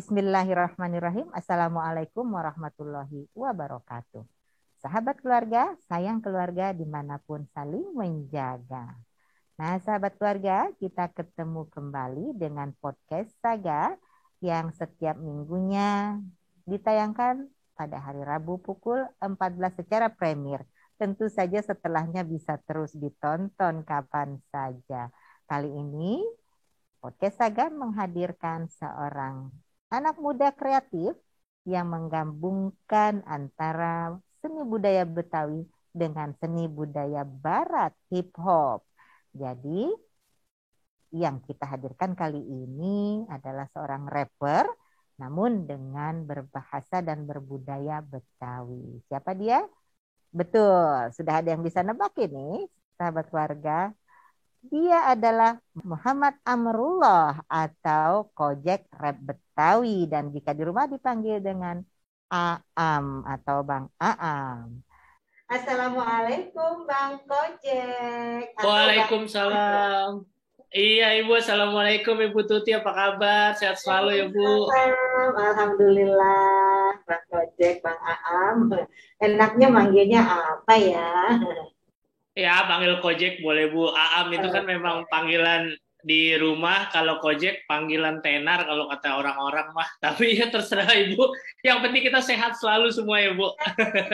Bismillahirrahmanirrahim. Assalamualaikum warahmatullahi wabarakatuh. Sahabat keluarga, sayang keluarga dimanapun saling menjaga. Nah, sahabat keluarga, kita ketemu kembali dengan podcast Saga yang setiap minggunya ditayangkan pada hari Rabu pukul 14 secara premier. Tentu saja setelahnya bisa terus ditonton kapan saja. Kali ini podcast Saga menghadirkan seorang anak muda kreatif yang menggabungkan antara seni budaya Betawi dengan seni budaya Barat hip hop. Jadi yang kita hadirkan kali ini adalah seorang rapper namun dengan berbahasa dan berbudaya Betawi. Siapa dia? Betul, sudah ada yang bisa nebak ini, sahabat keluarga. Dia adalah Muhammad Amrullah atau Kojek Rap Betawi dan jika di rumah dipanggil dengan Aam atau Bang Aam. Assalamualaikum Bang Kojek. Waalaikumsalam. Iya Ibu, Assalamualaikum Ibu Tuti, apa kabar? Sehat selalu ya Bu. Alhamdulillah Bang Kojek, Bang Aam. Enaknya manggilnya apa ya? Ya, panggil Kojek boleh Bu. Aam itu kan memang panggilan di rumah. Kalau Kojek panggilan tenar kalau kata orang-orang mah. Tapi ya terserah Ibu. Yang penting kita sehat selalu semua ya Bu.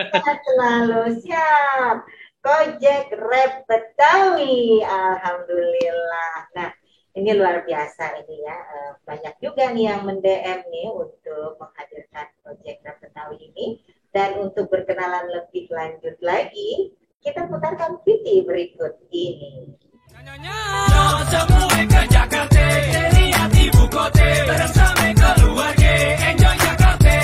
Sehat selalu, siap. Kojek Rap Betawi, alhamdulillah. Nah, ini luar biasa ini ya. Banyak juga nih yang mend-DM nih untuk menghadirkan Kojek Rap Betawi ini. Dan untuk berkenalan lebih lanjut lagi, kita putarkan video berikut ini. Semua ke Jakarta, lihat ibu kota, bersama keluarga, enjoy Jakarta.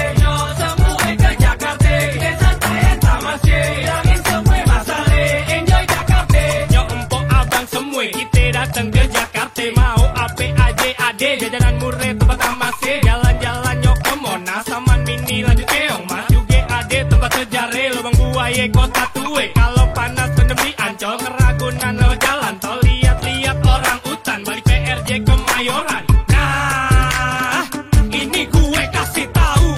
Semua ke Jakarta, santai tamasya, hilangin semua masalah, enjoy Jakarta. Empok abang semua, kita datang ke Jakarta, mau apa aja ada, jajanan murah tempat tamasya, jalan-jalan nyok ke Monas, Saman Mini lanjut keong, mas juga ada tempat sejarah, lubang buaya kota tua. Kalau panas pandemi Ancol, Ragunan lo jalan tol, lihat-lihat orang utan, balik PRJ Kemayoran. Nah, ini gue kasih tahu,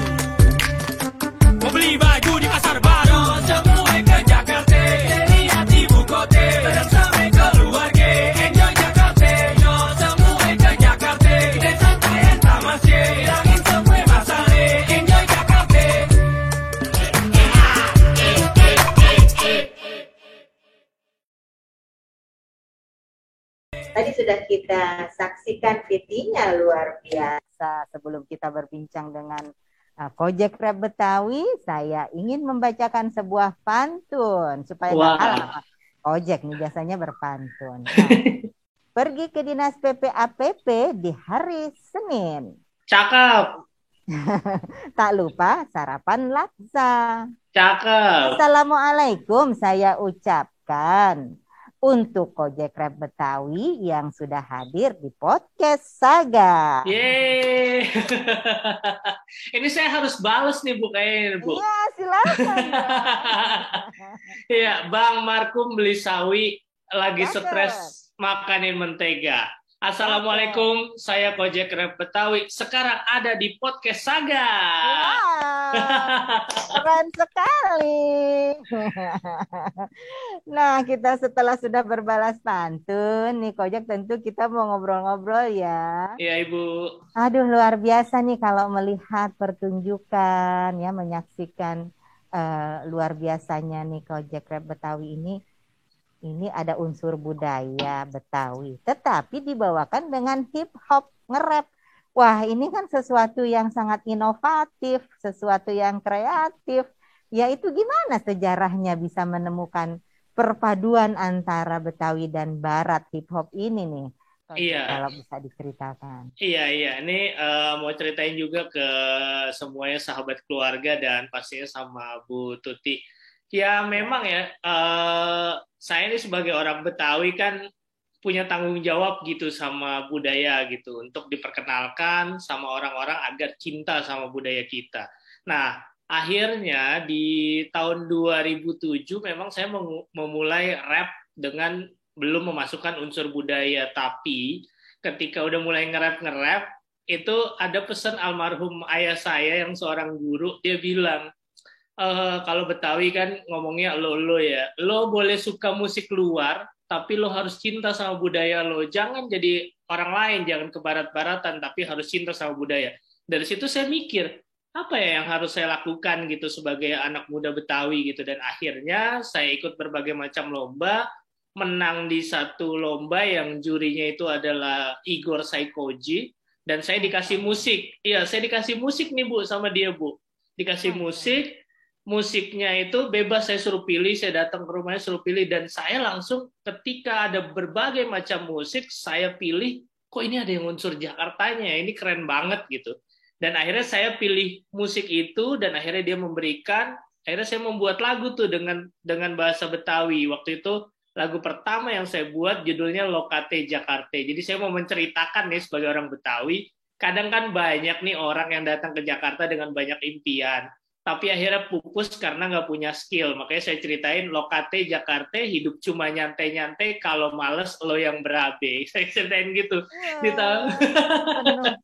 mau beli baju di pasar baru, semua ke Jakarta, lihat ibu kota, bersama keluarga, enjoy Jakarta. Semua ke Jakarta, santai tamasya, hilangin semua masalah, enjoy Jakarta. Tadi sudah kita saksikan videonya luar biasa. Sebelum kita berbincang dengan Kojek Rap Betawi, saya ingin membacakan sebuah pantun supaya nggak kalah. Kojek nih biasanya berpantun. Nah, pergi ke dinas PPAPP di hari Senin. Cakep. Tak lupa sarapan laksa. Cakep. Assalamualaikum saya ucapkan untuk Kojek Rap Betawi yang sudah hadir di podcast Saga. Yeay. Ini saya harus balas nih Bu kayaknya Bu. Iya, silakan. Iya, Bang Markum beli sawi lagi Cakep. stres makanin mentega. Assalamualaikum, saya Kojek Rap Betawi. Sekarang ada di podcast Saga. Wow, keren sekali. Nah, kita setelah sudah berbalas pantun, nih Kojek tentu kita mau ngobrol-ngobrol ya. Iya Ibu. Aduh, luar biasa nih kalau melihat pertunjukan ya, menyaksikan luar biasanya nih Kojek Rap Betawi ini. Ini ada unsur budaya Betawi, tetapi dibawakan dengan hip hop, nge-rap. Wah, ini kan sesuatu yang sangat inovatif, sesuatu yang kreatif. Ya itu gimana sejarahnya bisa menemukan perpaduan antara Betawi dan Barat hip hop ini nih? Iya. Kalau bisa diceritakan. Iya. Ini mau ceritain juga ke semuanya sahabat keluarga dan pastinya sama Bu Tuti. Ya memang ya, saya ini sebagai orang Betawi kan punya tanggung jawab gitu sama budaya gitu untuk diperkenalkan sama orang-orang agar cinta sama budaya kita. Nah, akhirnya di tahun 2007 memang saya memulai rap dengan belum memasukkan unsur budaya, tapi ketika udah mulai nge-rap itu ada pesan almarhum ayah saya yang seorang guru, dia bilang, kalau Betawi kan ngomongnya lo ya, lo boleh suka musik luar, tapi lo harus cinta sama budaya lo. Jangan jadi orang lain, jangan ke barat-baratan, tapi harus cinta sama budaya. Dari situ saya mikir, apa ya yang harus saya lakukan gitu sebagai anak muda Betawi gitu. Dan akhirnya saya ikut berbagai macam lomba, menang di satu lomba yang jurinya itu adalah Igor Saikoji, dan saya dikasih musik. Iya, saya dikasih musik nih Bu sama dia Bu. Dikasih musik, musiknya itu bebas saya suruh pilih, saya datang ke rumahnya suruh pilih, dan saya langsung ketika ada berbagai macam musik, saya pilih, kok ini ada yang unsur Jakartanya, ini keren banget gitu. Dan akhirnya saya pilih musik itu, dan akhirnya dia memberikan, akhirnya saya membuat lagu tuh dengan bahasa Betawi. Waktu itu lagu pertama yang saya buat judulnya Lokate Jakarta. Jadi saya mau menceritakan nih sebagai orang Betawi, kadang kan banyak nih orang yang datang ke Jakarta dengan banyak impian, tapi akhirnya pupus karena nggak punya skill. Makanya saya ceritain Lokate Jakarta, hidup cuma nyantai-nyantai, kalau males lo yang berabe. Saya ceritain gitu. Penuh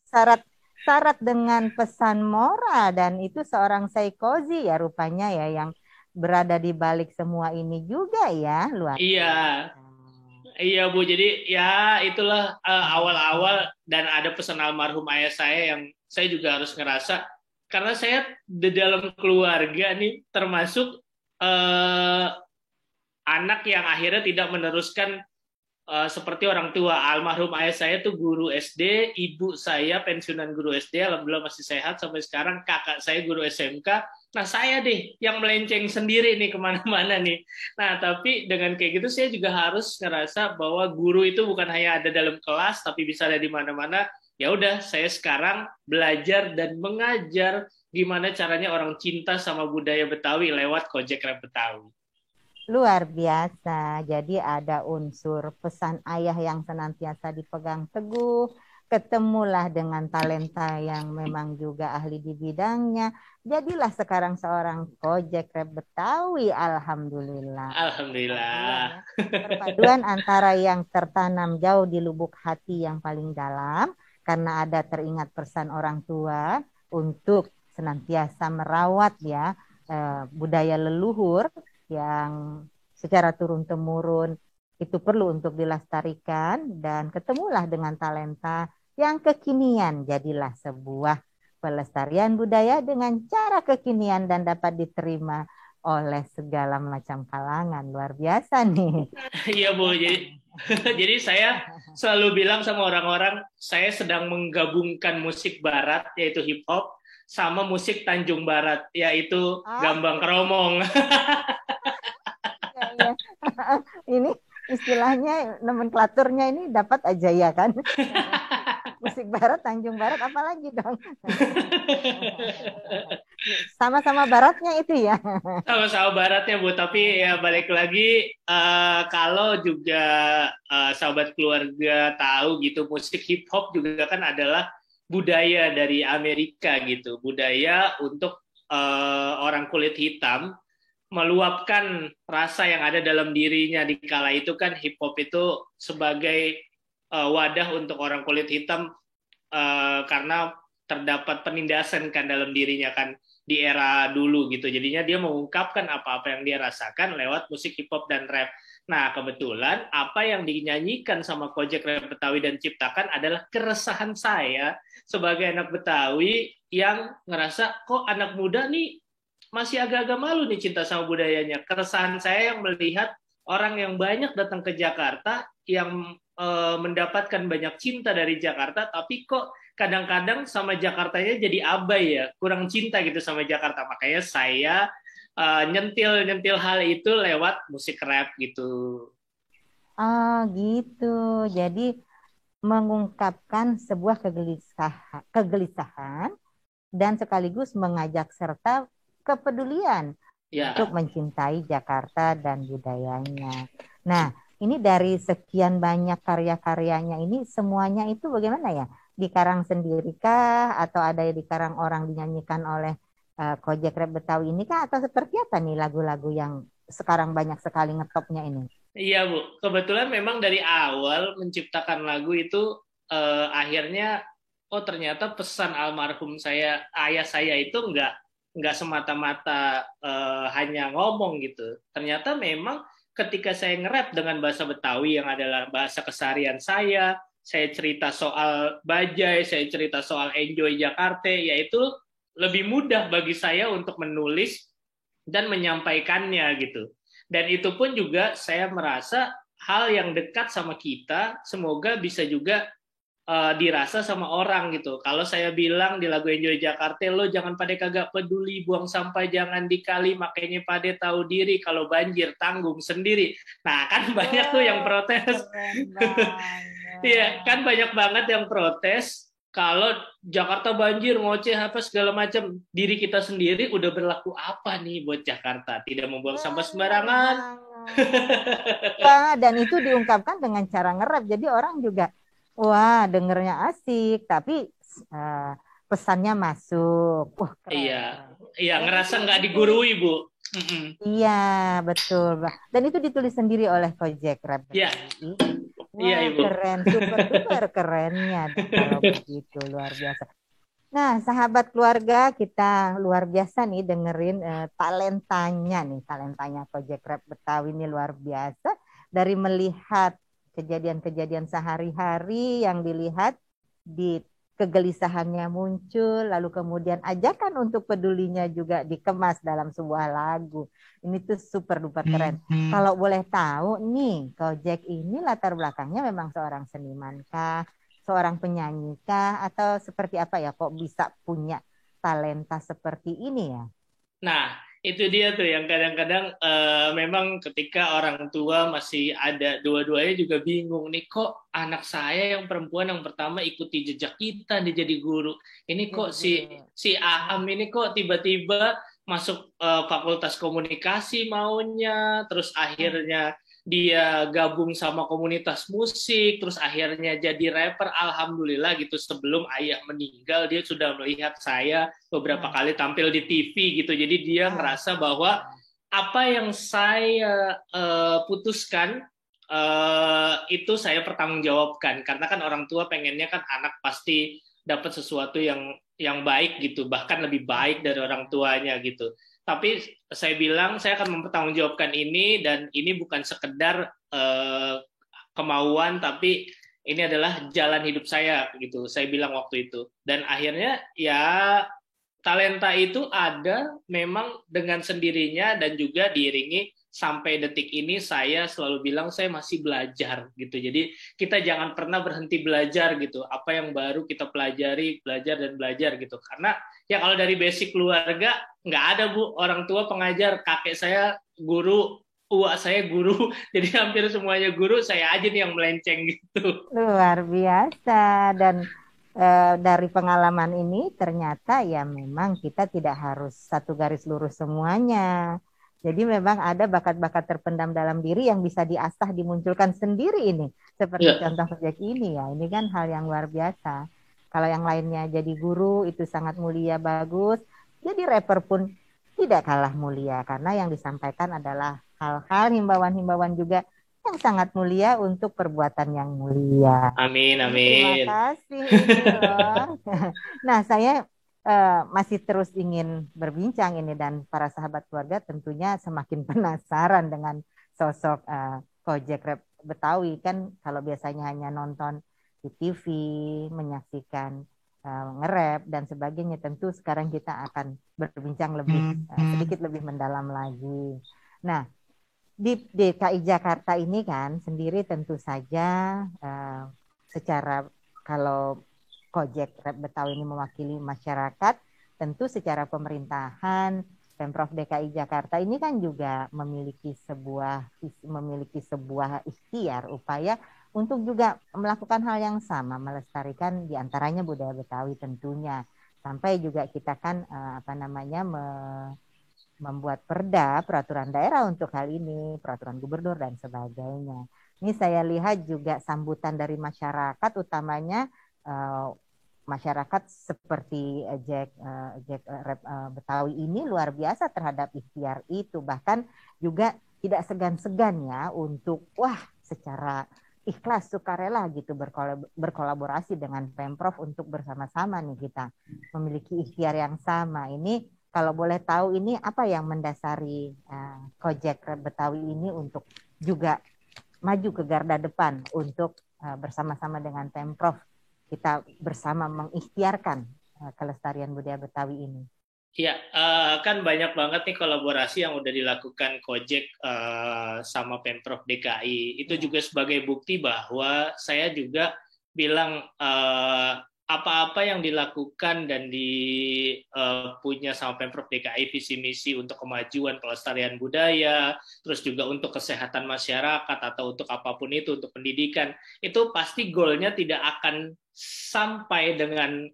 syarat dengan pesan moral, dan itu seorang Saikoji ya rupanya ya yang berada di balik semua ini juga ya, luar Iya. biasa. Iya Bu, jadi ya itulah awal-awal, dan ada pesan almarhum ayah saya yang saya juga harus ngerasa, karena saya di dalam keluarga nih termasuk anak yang akhirnya tidak meneruskan seperti orang tua. Almarhum ayah saya tuh guru SD, ibu saya pensiunan guru SD, alhamdulillah masih sehat sampai sekarang, kakak saya guru SMK. Nah saya deh yang melenceng sendiri nih kemana-mana nih. Nah tapi dengan kayak gitu saya juga harus ngerasa bahwa guru itu bukan hanya ada dalam kelas, tapi bisa ada di mana-mana. Ya udah, saya sekarang belajar dan mengajar gimana caranya orang cinta sama budaya Betawi lewat Kojek Rap Betawi. Luar biasa. Jadi ada unsur pesan ayah yang senantiasa dipegang teguh, ketemulah dengan talenta yang memang juga ahli di bidangnya. Jadilah sekarang seorang Kojek Rap Betawi, alhamdulillah. Alhamdulillah. Perpaduan antara yang tertanam jauh di lubuk hati yang paling dalam, karena ada teringat pesan orang tua untuk senantiasa merawat ya budaya leluhur yang secara turun-temurun itu perlu untuk dilestarikan, dan ketemulah dengan talenta yang kekinian, jadilah sebuah pelestarian budaya dengan cara kekinian dan dapat diterima oleh segala macam kalangan. Luar biasa nih. Iya Bu, jadi saya selalu bilang sama orang-orang, saya sedang menggabungkan musik barat yaitu hip hop sama musik Tanjung Barat yaitu Gambang Kromong. Ya. Ini istilahnya nomenklaturnya ini dapat aja ya kan. Musik barat, Tanjung Barat, apalagi dong. Sama-sama baratnya itu ya. Sama-sama baratnya Bu, tapi ya balik lagi kalau juga sahabat keluarga tahu gitu, musik hip hop juga kan adalah budaya dari Amerika gitu, budaya untuk orang kulit hitam meluapkan rasa yang ada dalam dirinya. Di kala itu kan hip hop itu sebagai wadah untuk orang kulit hitam karena terdapat penindasan kan dalam dirinya kan di era dulu gitu. Jadinya dia mengungkapkan apa-apa yang dia rasakan lewat musik hip hop dan rap. Nah, kebetulan apa yang dinyanyikan sama Kojek Rap Betawi dan Ciptakan adalah keresahan saya sebagai anak Betawi yang ngerasa kok anak muda nih masih agak-agak malu nih cinta sama budayanya. Keresahan saya yang melihat orang yang banyak datang ke Jakarta, yang mendapatkan banyak cinta dari Jakarta, tapi kok kadang-kadang sama Jakartanya jadi abai ya, kurang cinta gitu sama Jakarta. Makanya saya nyentil hal itu lewat musik rap gitu. Oh gitu. Jadi mengungkapkan sebuah kegelisahan dan sekaligus mengajak serta kepedulian untuk mencintai Jakarta dan budayanya. Nah, ini dari sekian banyak karya-karyanya ini semuanya itu bagaimana ya? Dikarang sendirikah atau ada dikarang orang dinyanyikan oleh Kojek Rap Betawi ini kah, atau seperti apa nih lagu-lagu yang sekarang banyak sekali ngetopnya ini? Iya Bu, kebetulan memang dari awal menciptakan lagu itu akhirnya oh ternyata pesan almarhum ayah saya itu nggak semata-mata hanya ngomong gitu. Ternyata memang ketika saya nge-rap dengan bahasa Betawi yang adalah bahasa keseharian saya cerita soal Bajai, saya cerita soal Enjoy Jakarta, yaitu lebih mudah bagi saya untuk menulis dan menyampaikannya gitu. Dan itu pun juga saya merasa hal yang dekat sama kita, semoga bisa juga dirasa sama orang gitu. Kalau saya bilang di lagu Enjoy Jakarta, lo jangan pada kagak peduli, buang sampah jangan dikali, makanya pada tahu diri, kalau banjir tanggung sendiri. Nah kan banyak tuh yang protes. Iya kan banyak banget yang protes kalau Jakarta banjir ngoceh apa segala macam. Diri kita sendiri udah berlaku apa nih buat Jakarta? Tidak membuang sampah sembarangan. Dan itu diungkapkan dengan cara nge-rap. Jadi orang juga wah, dengernya asik, tapi pesannya masuk. Wah, keren. Iya, ngerasa nggak digurui, Bu. Iya, betul. Dan itu ditulis sendiri oleh Kojek Rap. Iya. Wah, Ibu. Keren, super kerennya. Kalau begitu, luar biasa. Nah, sahabat keluarga, kita luar biasa nih dengerin talentanya Kojek Rap Betawi ini luar biasa. Dari melihat kejadian-kejadian sehari-hari yang dilihat, di kegelisahannya muncul, lalu kemudian ajakan untuk pedulinya juga dikemas dalam sebuah lagu. Ini tuh super duper keren. Kalau boleh tahu nih, Kojek ini latar belakangnya memang seorang seniman kah, seorang penyanyi kah, atau seperti apa ya kok bisa punya talenta seperti ini ya? Nah, itu dia tuh yang kadang-kadang memang ketika orang tua masih ada, dua-duanya juga bingung nih, kok anak saya yang perempuan yang pertama ikuti jejak kita dia jadi guru, ini kok si Aham ini kok tiba-tiba masuk fakultas komunikasi maunya, terus akhirnya dia gabung sama komunitas musik, terus akhirnya jadi rapper. Alhamdulillah gitu, sebelum ayah meninggal dia sudah melihat saya beberapa kali tampil di TV gitu. Jadi dia ngerasa bahwa apa yang saya putuskan itu saya pertanggungjawabkan. Karena kan orang tua pengennya kan anak pasti dapat sesuatu yang baik gitu, bahkan lebih baik dari orang tuanya gitu. Tapi saya bilang saya akan mempertanggungjawabkan ini, dan ini bukan sekedar kemauan, tapi ini adalah jalan hidup saya gitu. Saya bilang waktu itu. Dan akhirnya ya talenta itu ada memang dengan sendirinya, dan juga diiringi sampai detik ini saya selalu bilang saya masih belajar gitu. Jadi kita jangan pernah berhenti belajar gitu. Apa yang baru kita pelajari, belajar dan belajar gitu. Karena ya kalau dari basic keluarga nggak ada, Bu, orang tua pengajar, kakek saya guru, uak saya guru, jadi hampir semuanya guru, saya aja nih yang melenceng gitu. Luar biasa. Dan dari pengalaman ini ternyata ya memang kita tidak harus satu garis lurus semuanya. Jadi memang ada bakat-bakat terpendam dalam diri yang bisa diasah, dimunculkan sendiri ini. Seperti contoh Kojek ini ya, ini kan hal yang luar biasa. Kalau yang lainnya jadi guru itu sangat mulia, bagus. Jadi rapper pun tidak kalah mulia, karena yang disampaikan adalah hal-hal himbauan-himbauan juga yang sangat mulia untuk perbuatan yang mulia. Amin, Terima amin. kasih. Nah, saya masih terus ingin berbincang ini, dan para sahabat keluarga tentunya semakin penasaran dengan sosok Kojek Rap Betawi. Kan kalau biasanya hanya nonton di TV, menyaksikan nge-rap dan sebagainya, tentu sekarang kita akan berbincang lebih sedikit lebih mendalam lagi. Nah, di DKI Jakarta ini kan sendiri tentu saja secara, kalau Kojek Rap Betawi ini mewakili masyarakat, tentu secara pemerintahan Pemprov DKI Jakarta ini kan juga memiliki sebuah ikhtiar, upaya untuk juga melakukan hal yang sama, melestarikan diantaranya budaya Betawi tentunya, sampai juga kita kan membuat perda, peraturan daerah untuk hal ini, peraturan gubernur dan sebagainya. Ini saya lihat juga sambutan dari masyarakat, utamanya masyarakat seperti Jack Rap Betawi ini luar biasa terhadap ikhtiar itu, bahkan juga tidak segan-segan ya untuk secara ikhlas, sukarela gitu berkolaborasi dengan Pemprov untuk bersama-sama nih kita memiliki ikhtiar yang sama. Ini kalau boleh tahu ini apa yang mendasari Kojek Betawi ini untuk juga maju ke garda depan untuk bersama-sama dengan Pemprov kita bersama mengikhtiarkan kelestarian budaya Betawi ini. Iya, kan banyak banget nih kolaborasi yang udah dilakukan Kojek sama Pemprov DKI. Itu juga sebagai bukti bahwa saya juga bilang apa-apa yang dilakukan dan punya sama Pemprov DKI visi misi untuk kemajuan pelestarian budaya, terus juga untuk kesehatan masyarakat atau untuk apapun itu, untuk pendidikan, itu pasti goalnya tidak akan sampai dengan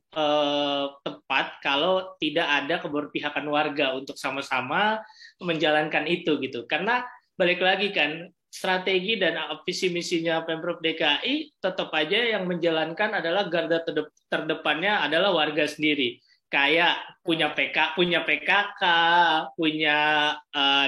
tepat kalau tidak ada keberpihakan warga untuk sama-sama menjalankan itu gitu. Karena balik lagi kan, strategi dan visi misinya Pemprov DKI tetap aja yang menjalankan adalah garda terdepannya adalah warga sendiri. Kayak punya PKK, punya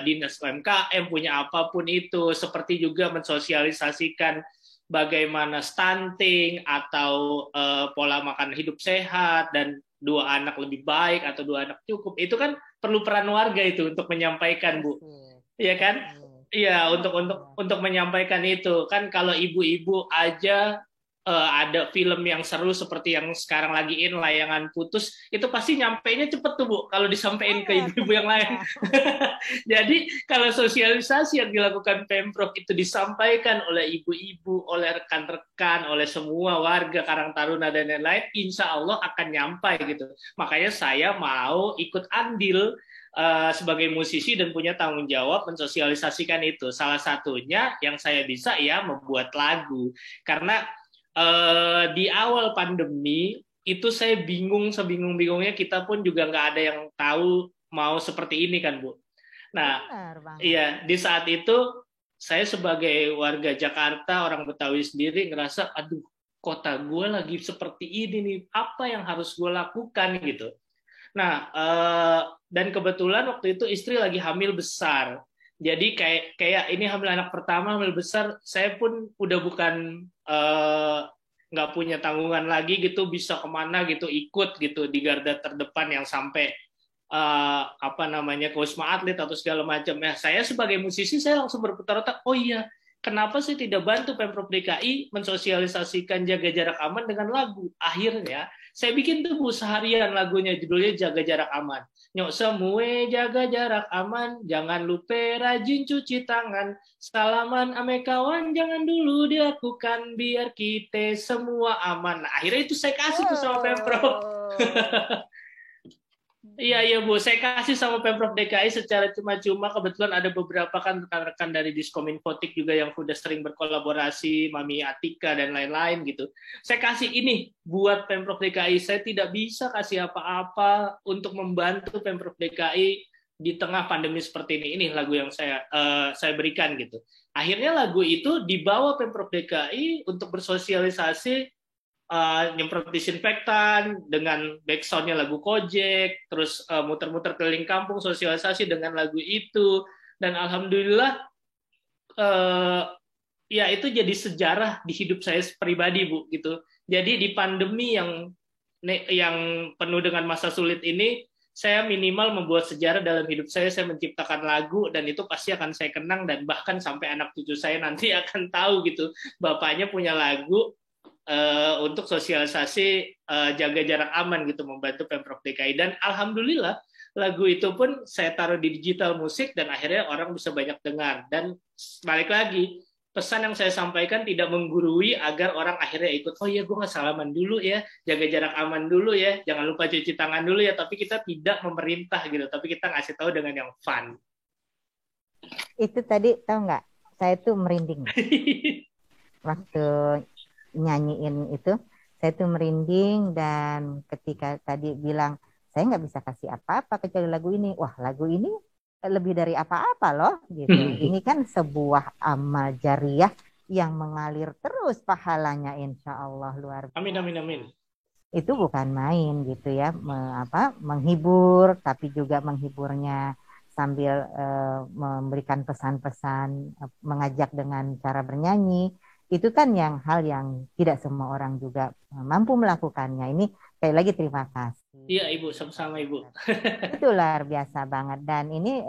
dinas UMKM, punya apapun itu, seperti juga mensosialisasikan bagaimana stunting atau pola makan hidup sehat dan 2 anak lebih baik atau 2 anak cukup, itu kan perlu peran warga itu untuk menyampaikan, Bu. Iya kan? Iya, untuk menyampaikan itu kan. Kalau ibu-ibu aja ada film yang seru seperti yang sekarang lagi layangan putus, itu pasti nyampainya cepet tuh, Bu, kalau disampaikan ke ibu-ibu yang lain. Jadi kalau sosialisasi yang dilakukan Pemprov itu disampaikan oleh ibu-ibu, oleh rekan-rekan, oleh semua warga Karang Taruna dan lain-lain, insya Allah akan nyampai gitu. Makanya saya mau ikut andil sebagai musisi dan punya tanggung jawab mensosialisasikan itu. Salah satunya yang saya bisa ya membuat lagu. Karena di awal pandemi itu saya sebingung-bingungnya, kita pun juga nggak ada yang tahu mau seperti ini kan, Bu. Nah, iya, di saat itu saya sebagai warga Jakarta, orang Betawi sendiri ngerasa, aduh, kota gue lagi seperti ini nih, apa yang harus gue lakukan gitu. Nah, dan kebetulan waktu itu istri lagi hamil besar. Jadi kayak ini hamil anak pertama, hamil besar, saya pun udah bukan nggak punya tanggungan lagi gitu, bisa kemana gitu, ikut gitu di garda terdepan yang sampai ke Wisma Atlet atau segala macam. Ya, saya sebagai musisi saya langsung berputar otak, oh iya, kenapa sih tidak bantu Pemprov DKI mensosialisasikan jaga jarak aman dengan lagu? Akhirnya saya bikin tuh, Bu, seharian lagunya, judulnya Jaga Jarak Aman. Nyok semue jaga jarak aman, jangan lupa rajin cuci tangan, salaman ame kawan jangan dulu dilakukan, biar kita semua aman. Nah, akhirnya itu saya kasih tuh sama Pemprov. Iya, Bu, saya kasih sama Pemprov DKI secara cuma-cuma. Kebetulan ada beberapa kan rekan-rekan dari Diskominfotik juga yang sudah sering berkolaborasi, Mami Atika dan lain-lain gitu. Saya kasih ini buat Pemprov DKI. Saya tidak bisa kasih apa-apa untuk membantu Pemprov DKI di tengah pandemi seperti ini. Ini lagu yang saya berikan gitu. Akhirnya lagu itu dibawa Pemprov DKI untuk bersosialisasi, nyemprot disinfektan dengan backsoundnya lagu Kojek, terus muter-muter keliling kampung sosialisasi dengan lagu itu, dan alhamdulillah ya itu jadi sejarah di hidup saya pribadi, Bu, gitu. Jadi di pandemi yang penuh dengan masa sulit ini, saya minimal membuat sejarah dalam hidup saya menciptakan lagu, dan itu pasti akan saya kenang, dan bahkan sampai anak cucu saya nanti akan tahu gitu, bapaknya punya lagu untuk sosialisasi jaga jarak aman gitu, membantu Pemprov DKI. Dan alhamdulillah lagu itu pun saya taruh di digital musik dan akhirnya orang bisa banyak dengar. Dan balik lagi, pesan yang saya sampaikan tidak menggurui agar orang akhirnya ikut, oh iya gue nggak salaman dulu ya, jaga jarak aman dulu ya, jangan lupa cuci tangan dulu ya, tapi kita tidak memerintah gitu, tapi kita ngasih tahu dengan yang fun. Itu tadi tahu nggak, saya tuh merinding waktu nyanyiin itu, saya tuh merinding. Dan ketika tadi bilang saya nggak bisa kasih apa-apa kecuali lagu ini, wah lagu ini lebih dari apa-apa loh gitu. Ini kan sebuah amal jariah yang mengalir terus pahalanya, insya Allah luar biasa. Amin. Itu bukan main gitu ya, menghibur, tapi juga menghiburnya sambil memberikan pesan-pesan, mengajak dengan cara bernyanyi. Itu kan hal yang tidak semua orang juga mampu melakukannya. Ini sekali lagi terima kasih. Iya Ibu, sama-sama Ibu. Itu luar biasa banget. Dan ini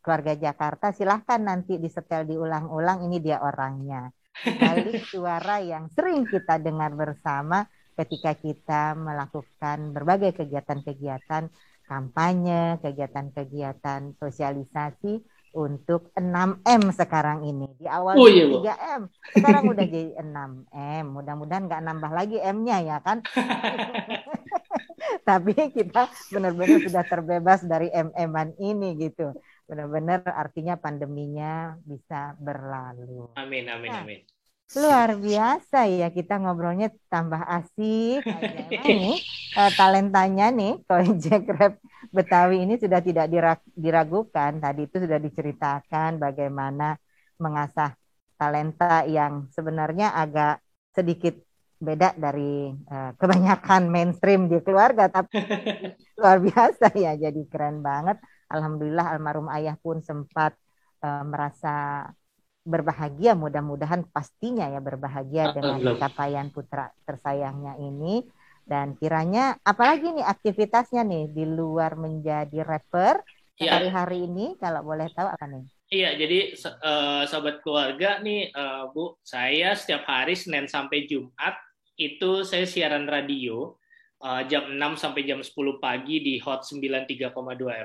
keluarga Jakarta, silahkan nanti disetel diulang-ulang, ini dia orangnya. Balik suara yang sering kita dengar bersama ketika kita melakukan berbagai kegiatan-kegiatan kampanye, kegiatan-kegiatan sosialisasi untuk 6M sekarang ini. Di awal Iya, Bu. 3M, sekarang udah jadi 6M. Mudah-mudahan nggak nambah lagi M-nya ya kan. Tapi kita benar-benar sudah terbebas dari MM-an ini gitu. Benar-benar artinya pandeminya bisa berlalu. Amin, amin, Nah, amin. luar biasa ya, kita ngobrolnya tambah asik aja. Emang nih talentanya nih Kojek Rap Betawi ini sudah tidak diragukan. Tadi itu sudah diceritakan bagaimana mengasah talenta yang sebenarnya agak sedikit beda dari kebanyakan mainstream di keluarga, tapi luar biasa ya, jadi keren banget. Alhamdulillah almarhum ayah pun sempat merasa berbahagia, mudah-mudahan pastinya ya berbahagia dengan pencapaian putra tersayangnya ini. Dan kiranya apalagi nih aktivitasnya nih di luar menjadi rapper hari-hari ini, kalau boleh tahu apa nih? Iya, jadi sobat keluarga nih Bu, saya setiap hari Senin sampai Jumat itu saya siaran radio jam 6 sampai jam 10 pagi di Hot 93,2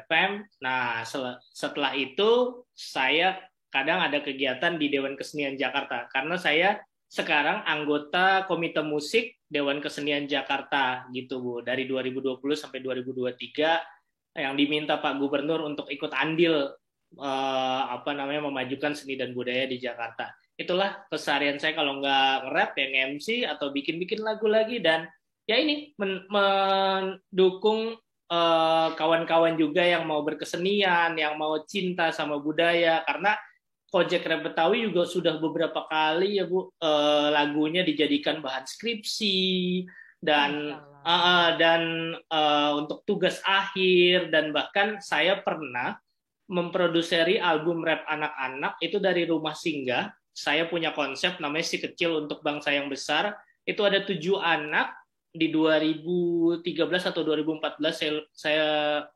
FM. Nah, setelah itu saya kadang ada kegiatan di Dewan Kesenian Jakarta karena saya sekarang anggota Komite Musik Dewan Kesenian Jakarta gitu Bu, dari 2020 sampai 2023 yang diminta Pak Gubernur untuk ikut andil memajukan seni dan budaya di Jakarta. Itulah keseharian saya, kalau nggak nge-rap ya MC atau bikin-bikin lagu lagi, dan ya ini mendukung kawan-kawan juga yang mau berkesenian, yang mau cinta sama budaya, karena Kojek Rap Betawi juga sudah beberapa kali ya Bu lagunya dijadikan bahan skripsi dan untuk tugas akhir, dan bahkan saya pernah memproduseri album rap anak-anak itu dari Rumah Singgah. Saya punya konsep namanya Si Kecil Untuk Bangsa Yang Besar. Itu ada 7 anak di 2013 atau 2014, saya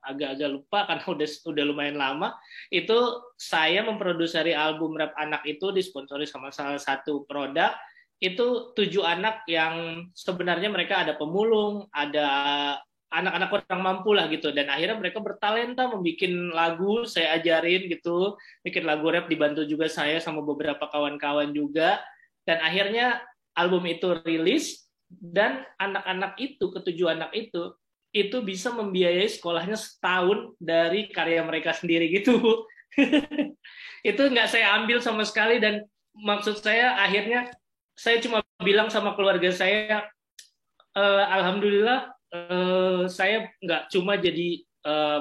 agak-agak lupa karena udah lumayan lama. Itu saya memproduseri album rap anak itu disponsori sama salah satu produk. Itu 7 anak yang sebenarnya mereka ada pemulung, ada anak-anak kurang mampu lah gitu, dan akhirnya mereka bertalenta membuat lagu, saya ajarin gitu, bikin lagu rap dibantu juga saya sama beberapa kawan-kawan juga, dan akhirnya album itu rilis, dan anak-anak itu, ketujuh anak itu bisa membiayai sekolahnya setahun dari karya mereka sendiri gitu. Itu nggak saya ambil sama sekali, dan maksud saya akhirnya saya cuma bilang sama keluarga saya, alhamdulillah saya nggak cuma jadi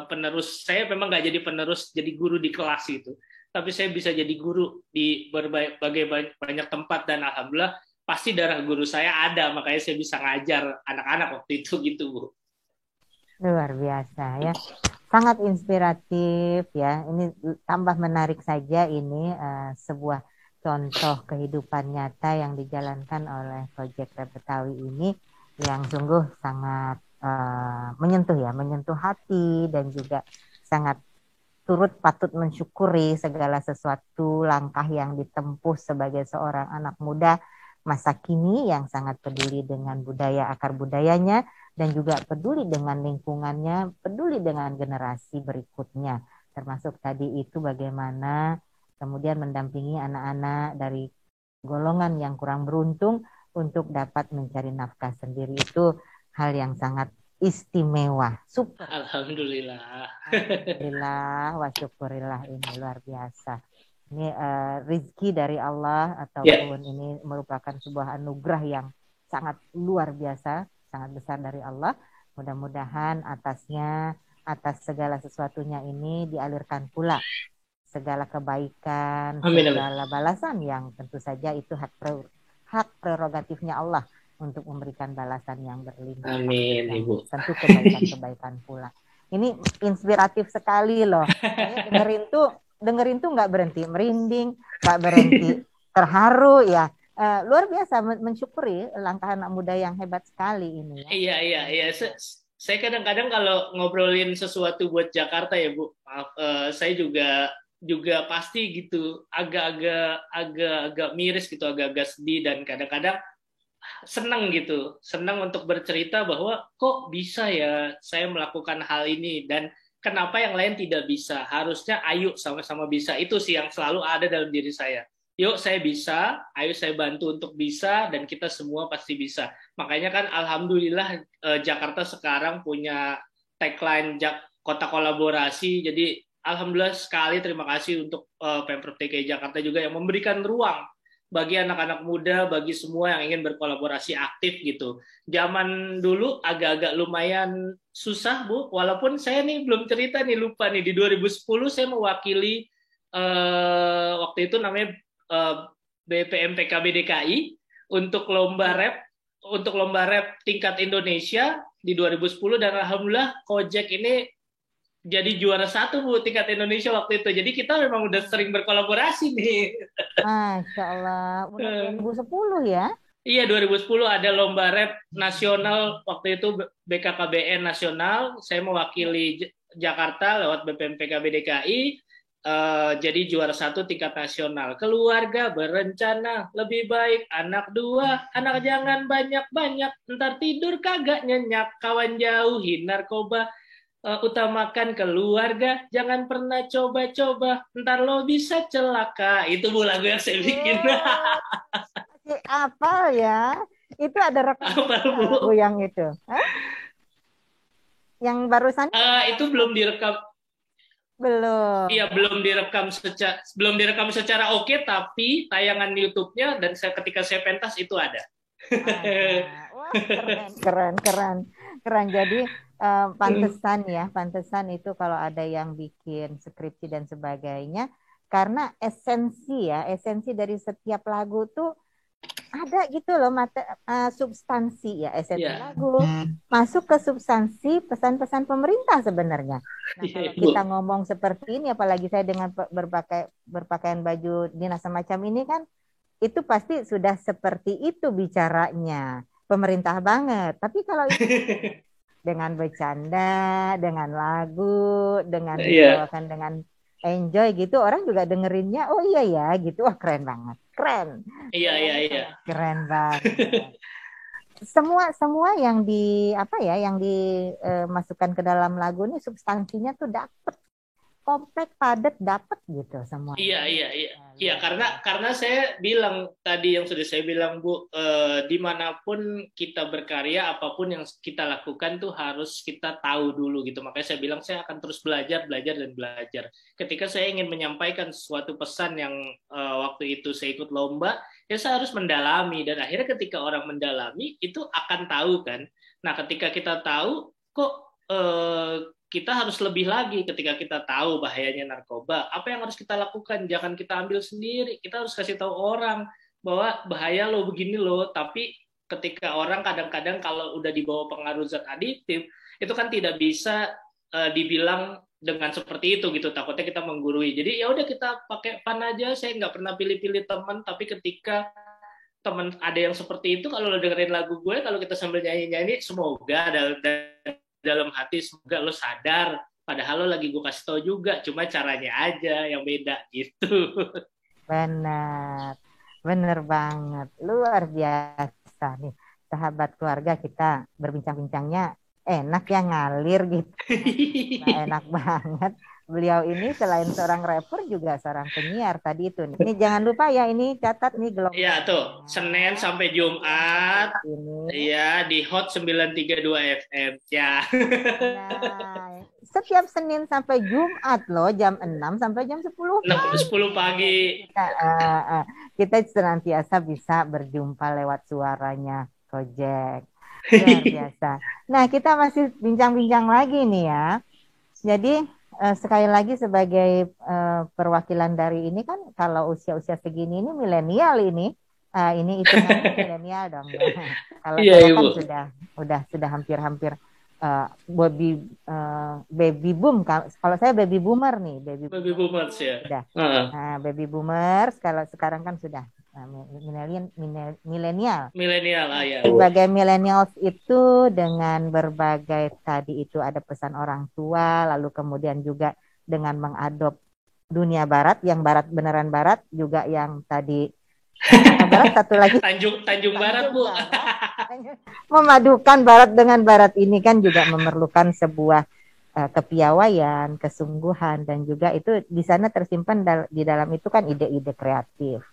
penerus, saya memang nggak jadi penerus jadi guru di kelas itu, tapi saya bisa jadi guru di berbagai banyak tempat, dan alhamdulillah pasti darah guru saya ada, makanya saya bisa ngajar anak-anak waktu itu gitu Bu. Luar biasa ya, sangat inspiratif ya. Ini tambah menarik saja, ini sebuah contoh kehidupan nyata yang dijalankan oleh Kojek Rap Betawi ini, yang sungguh sangat menyentuh hati, dan juga sangat turut patut mensyukuri segala sesuatu langkah yang ditempuh sebagai seorang anak muda masa kini yang sangat peduli dengan budaya, akar budayanya, dan juga peduli dengan lingkungannya, peduli dengan generasi berikutnya. Termasuk tadi itu bagaimana kemudian mendampingi anak-anak dari golongan yang kurang beruntung untuk dapat mencari nafkah sendiri. Itu hal yang sangat istimewa. Super. Alhamdulillah. Alhamdulillah wa syukurillah, ini luar biasa. Ini rezeki dari Allah, ataupun ini merupakan sebuah anugerah yang sangat luar biasa, sangat besar dari Allah. Mudah-mudahan atas segala sesuatunya ini dialirkan pula segala kebaikan, segala balasan yang tentu saja itu hak prerogatifnya Allah untuk memberikan balasan yang berlimpah. Amin, Ibu. Tentu kebaikan-kebaikan pula. Ini inspiratif sekali loh. Dengerin tuh nggak berhenti merinding, nggak berhenti terharu ya. luar biasa mensyukuri langkah anak muda yang hebat sekali ini ya. Iya. Saya kadang-kadang kalau ngobrolin sesuatu buat Jakarta ya Bu, maaf, saya juga pasti gitu, agak miris gitu, agak-agak sedih dan kadang-kadang senang untuk bercerita bahwa kok bisa ya saya melakukan hal ini dan kenapa yang lain tidak bisa. Harusnya ayo sama-sama bisa. Itu sih yang selalu ada dalam diri saya. Yuk saya bisa, ayo saya bantu untuk bisa dan kita semua pasti bisa. Makanya kan alhamdulillah Jakarta sekarang punya tagline kota kolaborasi. Jadi alhamdulillah sekali terima kasih untuk Pemprov DKI Jakarta juga yang memberikan ruang bagi anak-anak muda, bagi semua yang ingin berkolaborasi aktif gitu. Zaman dulu agak-agak lumayan susah, Bu. Walaupun saya nih belum cerita nih, lupa nih. Di 2010 saya mewakili waktu itu namanya BPMPKB DKI untuk lomba rap tingkat Indonesia di 2010 dan alhamdulillah Kojek ini jadi juara 1 Bu tingkat Indonesia waktu itu. Jadi kita memang udah sering berkolaborasi nih. Masya Allah, udah 2010 ya? Iya 2010 ada lomba rap nasional waktu itu BKKBN nasional. Saya mewakili Jakarta lewat BPMPKB DKI. Jadi juara 1 tingkat nasional. Keluarga berencana lebih baik anak 2, anak jangan banyak-banyak, ntar tidur kagak nyenyak, kawan jauhin narkoba. Utamakan keluarga, jangan pernah coba-coba, ntar lo bisa celaka. Itu Bu lagu yang saya bikin. Masih apal ya? Itu ada rekam lagu yang itu? Hah? Yang barusan? Itu belum direkam. Belum. Iya belum direkam secara oke, tapi tayangan YouTube-nya dan ketika saya pentas itu ada. Wah, keren. Jadi pantesan itu kalau ada yang bikin skripsi dan sebagainya, karena esensi dari setiap lagu tuh ada gitu loh, substansi ya, esensi lagu masuk ke substansi pesan-pesan pemerintah sebenarnya. Nah, kalau kita ngomong seperti ini, apalagi saya dengan berpakaian baju dinas semacam ini kan, itu pasti sudah seperti itu bicaranya, pemerintah banget. Tapi kalau itu dengan bercanda, dengan lagu, dengan dibawakan dengan enjoy gitu, orang juga dengerinnya, oh iya ya gitu, wah keren banget, keren. Iya. Keren banget. Semua yang dimasukkan ke dalam lagu ini substansinya tuh dapet, komplek, padat, dapet gitu semua. Iya, karena saya bilang tadi yang sudah saya bilang Bu, dimanapun kita berkarya, apapun yang kita lakukan tuh harus kita tahu dulu gitu. Makanya saya bilang saya akan terus belajar. Ketika saya ingin menyampaikan suatu pesan yang waktu itu saya ikut lomba, ya saya harus mendalami, dan akhirnya ketika orang mendalami itu akan tahu kan. Nah ketika kita tahu kok kita harus lebih lagi. Ketika kita tahu bahayanya narkoba, apa yang harus kita lakukan? Jangan kita ambil sendiri, kita harus kasih tahu orang bahwa bahaya lo begini lo. Tapi ketika orang kadang-kadang kalau udah dibawa pengaruh zat adiktif, itu kan tidak bisa dibilang dengan seperti itu gitu, takutnya kita menggurui. Jadi ya udah kita pakai fun aja. Saya nggak pernah pilih-pilih teman, tapi ketika teman ada yang seperti itu, kalau lo dengerin lagu gue, kalau kita sambil nyanyi-nyanyi, semoga dalam hati semoga lo sadar, padahal lo lagi gue kasih tau juga, cuma caranya aja yang beda gitu. Bener banget, luar biasa nih sahabat keluarga, kita berbincang-bincangnya enak ya, ngalir gitu. Nah, enak banget. Beliau ini selain seorang rapper juga seorang penyiar tadi itu. Ini jangan lupa ya, ini catat nih gelombang. Iya tuh, Senin sampai Jumat. Iya di Hot 932 FM ya. Nah, setiap Senin sampai Jumat loh, jam 6 sampai jam 10 pagi. Kita senantiasa bisa berjumpa lewat suaranya Kojek. Luar biasa. Nah, kita masih bincang-bincang lagi nih ya. Jadi sekali lagi sebagai perwakilan dari ini kan, kalau usia-usia segini ini milenial ini itu milenial dong. Kalau kan sudah hampir-hampir baby boom. Kalau saya baby boomer nih, baby boomers ya. Baby boomers kalau sekarang kan sudah milenial. Milenial ya. Sebagai millennials itu dengan berbagai tadi itu ada pesan orang tua, lalu kemudian juga dengan mengadop dunia barat, yang barat beneran barat, juga yang tadi barat, satu lagi Tanjung Barat, Bu. Memadukan barat dengan barat ini kan juga memerlukan sebuah kepiawaian, kesungguhan, dan juga itu di sana tersimpan di dalam itu kan ide-ide kreatif,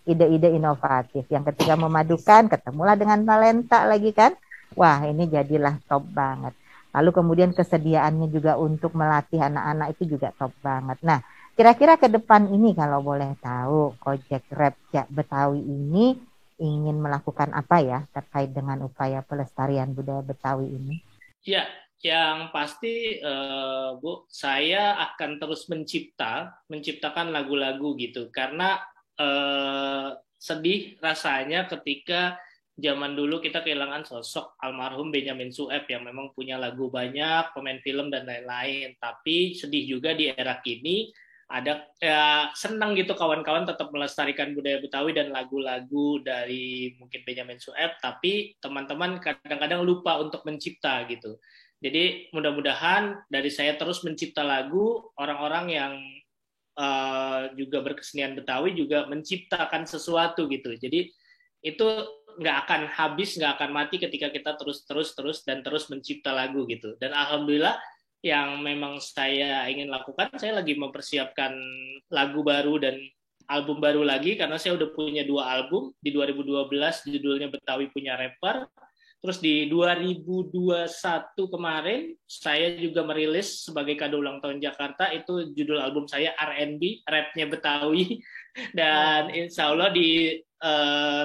ide-ide inovatif yang ketika memadukan ketemulah dengan talenta lagi kan. Wah, ini jadilah top banget. Lalu kemudian kesediaannya juga untuk melatih anak-anak itu juga top banget. Nah, kira-kira ke depan ini kalau boleh tahu, Kojek Rap Betawi ini ingin melakukan apa ya terkait dengan upaya pelestarian budaya Betawi ini? Ya, yang pasti Bu, saya akan terus menciptakan lagu-lagu gitu, karena sedih rasanya ketika zaman dulu kita kehilangan sosok almarhum Benyamin Sueb yang memang punya lagu banyak, pemain film dan lain-lain. Tapi sedih juga di era kini ada senang gitu kawan-kawan tetap melestarikan budaya Betawi dan lagu-lagu dari mungkin Benyamin Sueb, tapi teman-teman kadang-kadang lupa untuk mencipta gitu. Jadi mudah-mudahan dari saya terus mencipta lagu, orang-orang yang juga berkesenian Betawi juga menciptakan sesuatu gitu. Jadi itu nggak akan habis, nggak akan mati ketika kita terus mencipta lagu gitu. Dan alhamdulillah yang memang saya ingin lakukan, saya lagi mempersiapkan lagu baru dan album baru lagi, karena saya udah punya 2 album. Di 2012 judulnya Betawi Punya Rapper. Terus di 2021 kemarin saya juga merilis sebagai kado ulang tahun Jakarta, itu judul album saya R&B, rapnya Betawi. Dan insya Allah di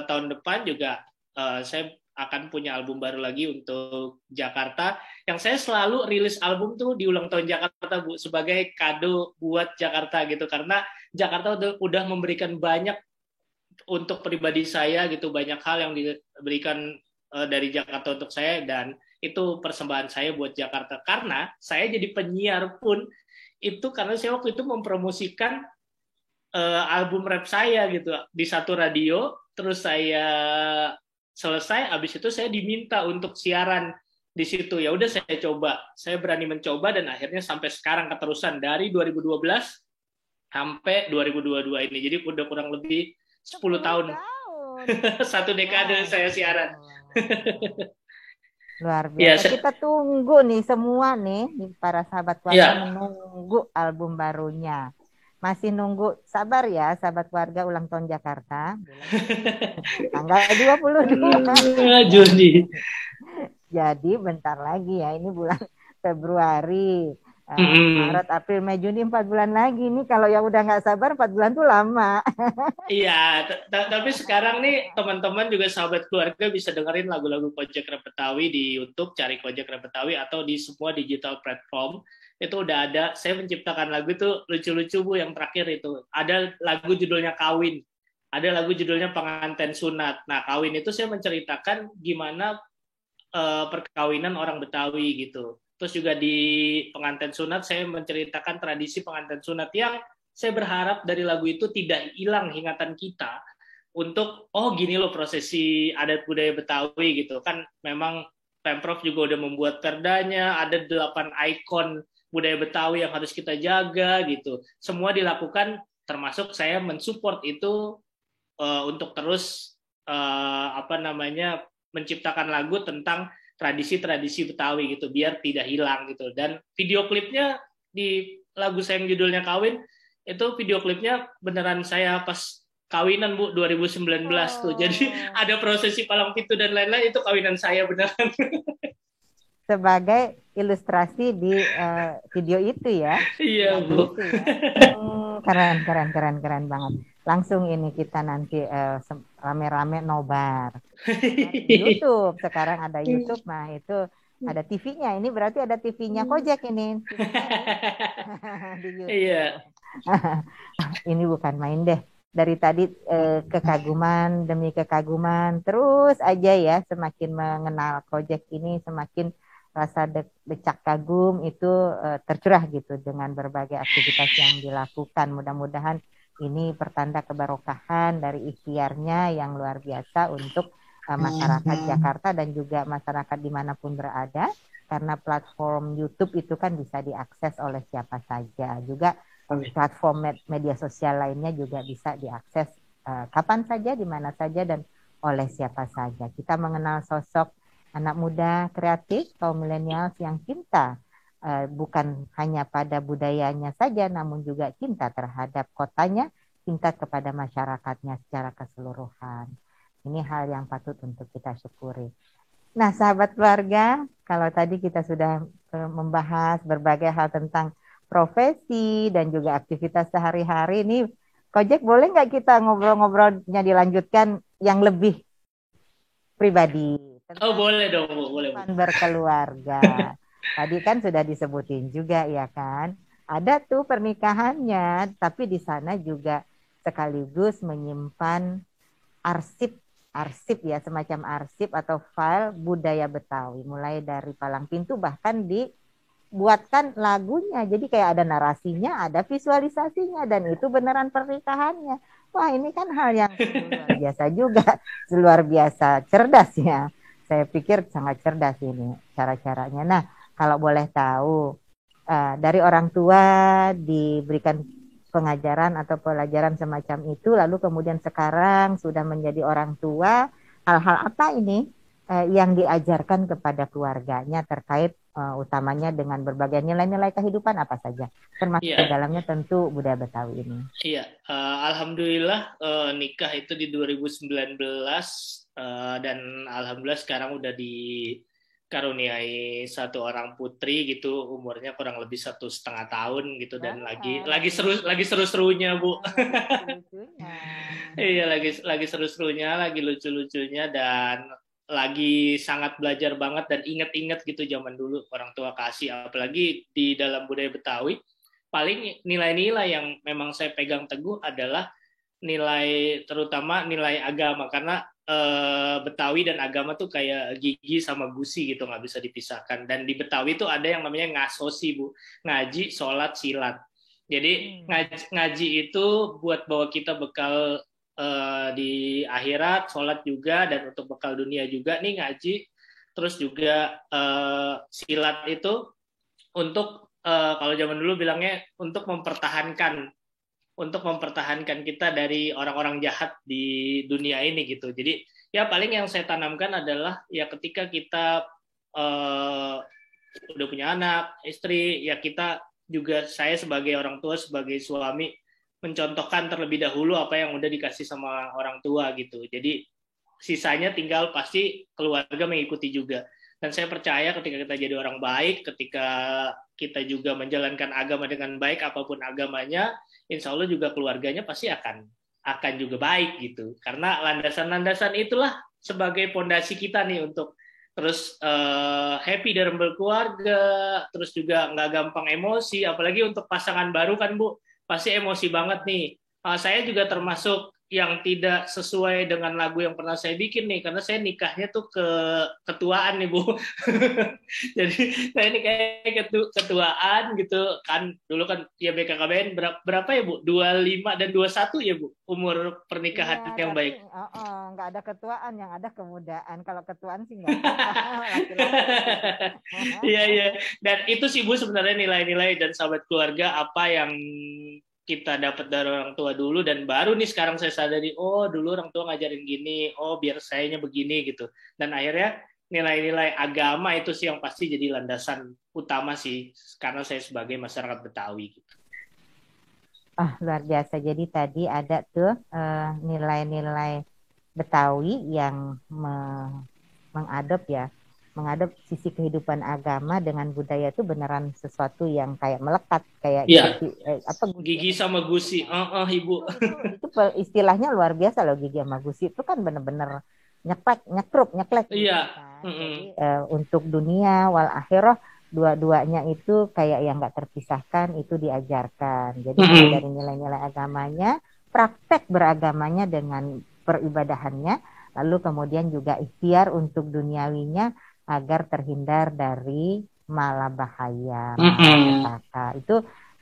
tahun depan juga saya akan punya album baru lagi untuk Jakarta, yang saya selalu rilis album tuh di ulang tahun Jakarta, Bu, sebagai kado buat Jakarta gitu, karena Jakarta udah memberikan banyak untuk pribadi saya gitu, banyak hal yang diberikan dari Jakarta untuk saya, dan itu persembahan saya buat Jakarta. Karena saya jadi penyiar pun itu karena saya waktu itu mempromosikan album rap saya gitu di satu radio, terus saya selesai, abis itu saya diminta untuk siaran di situ. Ya udah saya coba, saya berani mencoba, dan akhirnya sampai sekarang keterusan dari 2012 sampai 2022 ini. Jadi udah kurang lebih 10 tahun. 1 dekade saya siaran. Luar biasa. Kita tunggu nih semua nih para sahabat keluarga menunggu album barunya. Masih nunggu, sabar ya sahabat keluarga, ulang tahun Jakarta tanggal 22 Juni. Jadi bentar lagi ya, ini bulan Februari, Maret, April, Mei, Juni, 4 bulan lagi nih. Kalau yang udah nggak sabar 4 bulan tuh lama. Iya, tapi sekarang nih teman-teman juga sahabat keluarga bisa dengerin lagu-lagu Kojek Rap Betawi di YouTube, cari Kojek Rap Betawi, atau di semua digital platform. Itu udah ada. Saya menciptakan lagu itu lucu-lucu, Bu. Yang terakhir itu ada lagu judulnya Kawin, ada lagu judulnya Pengantin Sunat. Nah, Kawin itu saya menceritakan gimana perkawinan orang Betawi gitu. Terus juga di Pengantin Sunat saya menceritakan tradisi pengantin sunat, yang saya berharap dari lagu itu tidak hilang ingatan kita untuk gini loh prosesi adat budaya Betawi gitu kan. Memang Pemprov juga udah membuat perdanya, ada 8 ikon budaya Betawi yang harus kita jaga gitu. Semua dilakukan, termasuk saya mensupport itu untuk terus menciptakan lagu tentang tradisi-tradisi Betawi gitu, biar tidak hilang gitu. Dan video klipnya di lagu saya yang judulnya Kawin, itu video klipnya beneran saya pas kawinan, Bu, 2019 tuh. Jadi ada prosesi palang pintu dan lain-lain, itu kawinan saya beneran. Sebagai ilustrasi di video itu ya. Iya, Bu. Itu ya. Keren banget. Langsung ini kita nanti rame-rame nobar. Di YouTube, sekarang ada YouTube, nah itu ada TV-nya. Ini berarti ada TV-nya Kojek ini. Di YouTube. Iya. Ini bukan main deh. Dari tadi kekaguman demi kekaguman, terus aja ya, semakin mengenal Kojek ini, semakin rasa decak kagum itu tercurah gitu dengan berbagai aktivitas yang dilakukan. Mudah-mudahan Ini pertanda keberkahan dari ikhtiarnya yang luar biasa untuk masyarakat Jakarta dan juga masyarakat dimanapun berada, karena platform YouTube itu kan bisa diakses oleh siapa saja. Juga platform media sosial lainnya juga bisa diakses kapan saja, di mana saja, dan oleh siapa saja. Kita mengenal sosok anak muda kreatif, kaum milenial yang cinta bukan hanya pada budayanya saja, namun juga cinta terhadap kotanya, cinta kepada masyarakatnya secara keseluruhan. Ini hal yang patut untuk kita syukuri. Nah, sahabat keluarga, kalau tadi kita sudah membahas berbagai hal tentang profesi dan juga aktivitas sehari-hari, ini Kojek boleh nggak kita ngobrol-ngobrolnya dilanjutkan yang lebih pribadi? Oh, boleh dong, Bu. Boleh, Bu. Berkeluarga. Tadi kan sudah disebutin juga ya kan. Ada tuh pernikahannya, tapi di sana juga sekaligus menyimpan arsip ya, semacam arsip atau file budaya Betawi. Mulai dari palang pintu bahkan dibuatkan lagunya. Jadi kayak ada narasinya, ada visualisasinya, dan itu beneran pernikahannya. Wah, ini kan hal yang luar biasa juga, luar biasa cerdas ya. Saya pikir sangat cerdas ini cara-caranya. Nah, kalau boleh tahu, dari orang tua diberikan pengajaran atau pelajaran semacam itu, lalu kemudian sekarang sudah menjadi orang tua, hal-hal apa ini yang diajarkan kepada keluarganya terkait utamanya dengan berbagai nilai-nilai kehidupan apa saja, termasuk di dalamnya tentu budaya Betawi ini. Iya, alhamdulillah nikah itu di 2019 dan alhamdulillah sekarang udah dikaruniai satu orang putri gitu, umurnya kurang lebih 1,5 tahun gitu, dan lagi seru-serunya, Bu. Iya, lagi seru-serunya, lagi lucu-lucunya, dan lagi sangat belajar banget dan inget-inget gitu zaman dulu orang tua kasih, apalagi di dalam budaya Betawi. Paling nilai-nilai yang memang saya pegang teguh adalah terutama nilai agama, karena Betawi dan agama tuh kayak gigi sama gusi gitu, nggak bisa dipisahkan. Dan di Betawi tuh ada yang namanya ngasosi, Bu, ngaji, sholat, silat. Jadi ngaji itu buat bawa kita bekal di akhirat, sholat juga, dan untuk bekal dunia juga nih ngaji. Terus juga silat itu untuk kalau zaman dulu bilangnya untuk mempertahankan kita dari orang-orang jahat di dunia ini gitu. Jadi ya paling yang saya tanamkan adalah ya ketika kita udah punya anak, istri, ya kita juga, saya sebagai orang tua, sebagai suami, mencontohkan terlebih dahulu apa yang udah dikasih sama orang tua gitu. Jadi sisanya tinggal pasti keluarga mengikuti juga. Dan saya percaya ketika kita jadi orang baik, ketika kita juga menjalankan agama dengan baik, apapun agamanya, insya Allah juga keluarganya pasti akan juga baik gitu. Karena landasan-landasan itulah sebagai fondasi kita nih untuk terus happy dalam berkeluarga, terus juga nggak gampang emosi, apalagi untuk pasangan baru kan, Bu, pasti emosi banget nih. Saya juga termasuk yang tidak sesuai dengan lagu yang pernah saya bikin nih, karena saya nikahnya tuh ketuaan nih, Bu. Jadi saya ini kayak ketuaan gitu kan, dulu kan ya BKKBN berapa ya, Bu? 25 dan 21 ya, Bu, umur pernikahan yang baik. Nggak ada ketuaan, yang ada kemudaan. Kalau ketuaan sih nggak. Iya. Dan itu sih, Bu, sebenarnya nilai-nilai dan sahabat keluarga apa yang kita dapat dari orang tua dulu, dan baru nih sekarang saya sadari, oh dulu orang tua ngajarin gini, oh biar sayanya begini gitu. Dan akhirnya nilai-nilai agama itu sih yang pasti jadi landasan utama sih, karena saya sebagai masyarakat Betawi gitu. Luar biasa. Jadi tadi ada tuh nilai-nilai Betawi yang mengadop sisi kehidupan agama dengan budaya itu beneran sesuatu yang kayak melekat, kayak gigi sama gusi. Ibu. Itu istilahnya luar biasa loh, gigi sama gusi itu kan bener-bener nyeklek. Iya. Kan? Jadi untuk dunia wal akhirah dua-duanya itu kayak yang nggak terpisahkan, itu diajarkan. Jadi dari nilai-nilai agamanya, praktek beragamanya dengan peribadahannya, lalu kemudian juga ikhtiar untuk duniawinya agar terhindar dari malabahaya, malapetaka.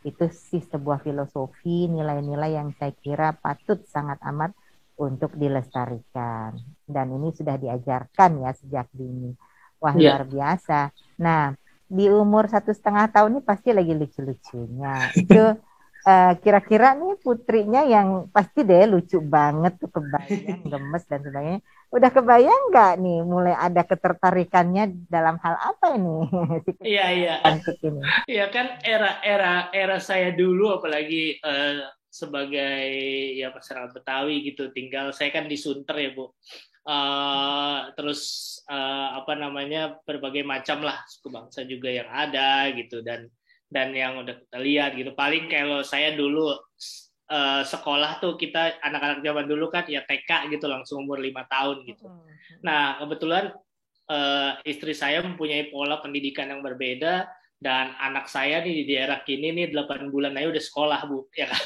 Itu sih sebuah filosofi, nilai-nilai yang saya kira patut sangat amat untuk dilestarikan. Dan ini sudah diajarkan ya sejak dini. Wah, Iya. luar biasa. Nah, di umur 1,5 tahun ini pasti lagi lucu-lucunya. Itu kira-kira nih putrinya yang pasti deh lucu banget tuh, kebayang, gemes dan sebagainya. Udah kebayang nggak nih mulai ada ketertarikannya dalam hal apa ini? Si kecil Iya, iya. cantik ini. Iya kan era saya dulu apalagi sebagai ya masyarakat Betawi gitu, tinggal saya kan di Sunter ya Bu. Terus apa namanya, berbagai macam lah suku bangsa juga yang ada gitu, dan yang udah kita lihat gitu. Paling kalau saya dulu sekolah tuh, kita anak-anak zaman dulu kan ya TK gitu, langsung umur 5 tahun gitu. Nah kebetulan istri saya mempunyai pola pendidikan yang berbeda, dan anak saya nih di daerah kini nih 8 bulan aja udah sekolah Bu, ya kan?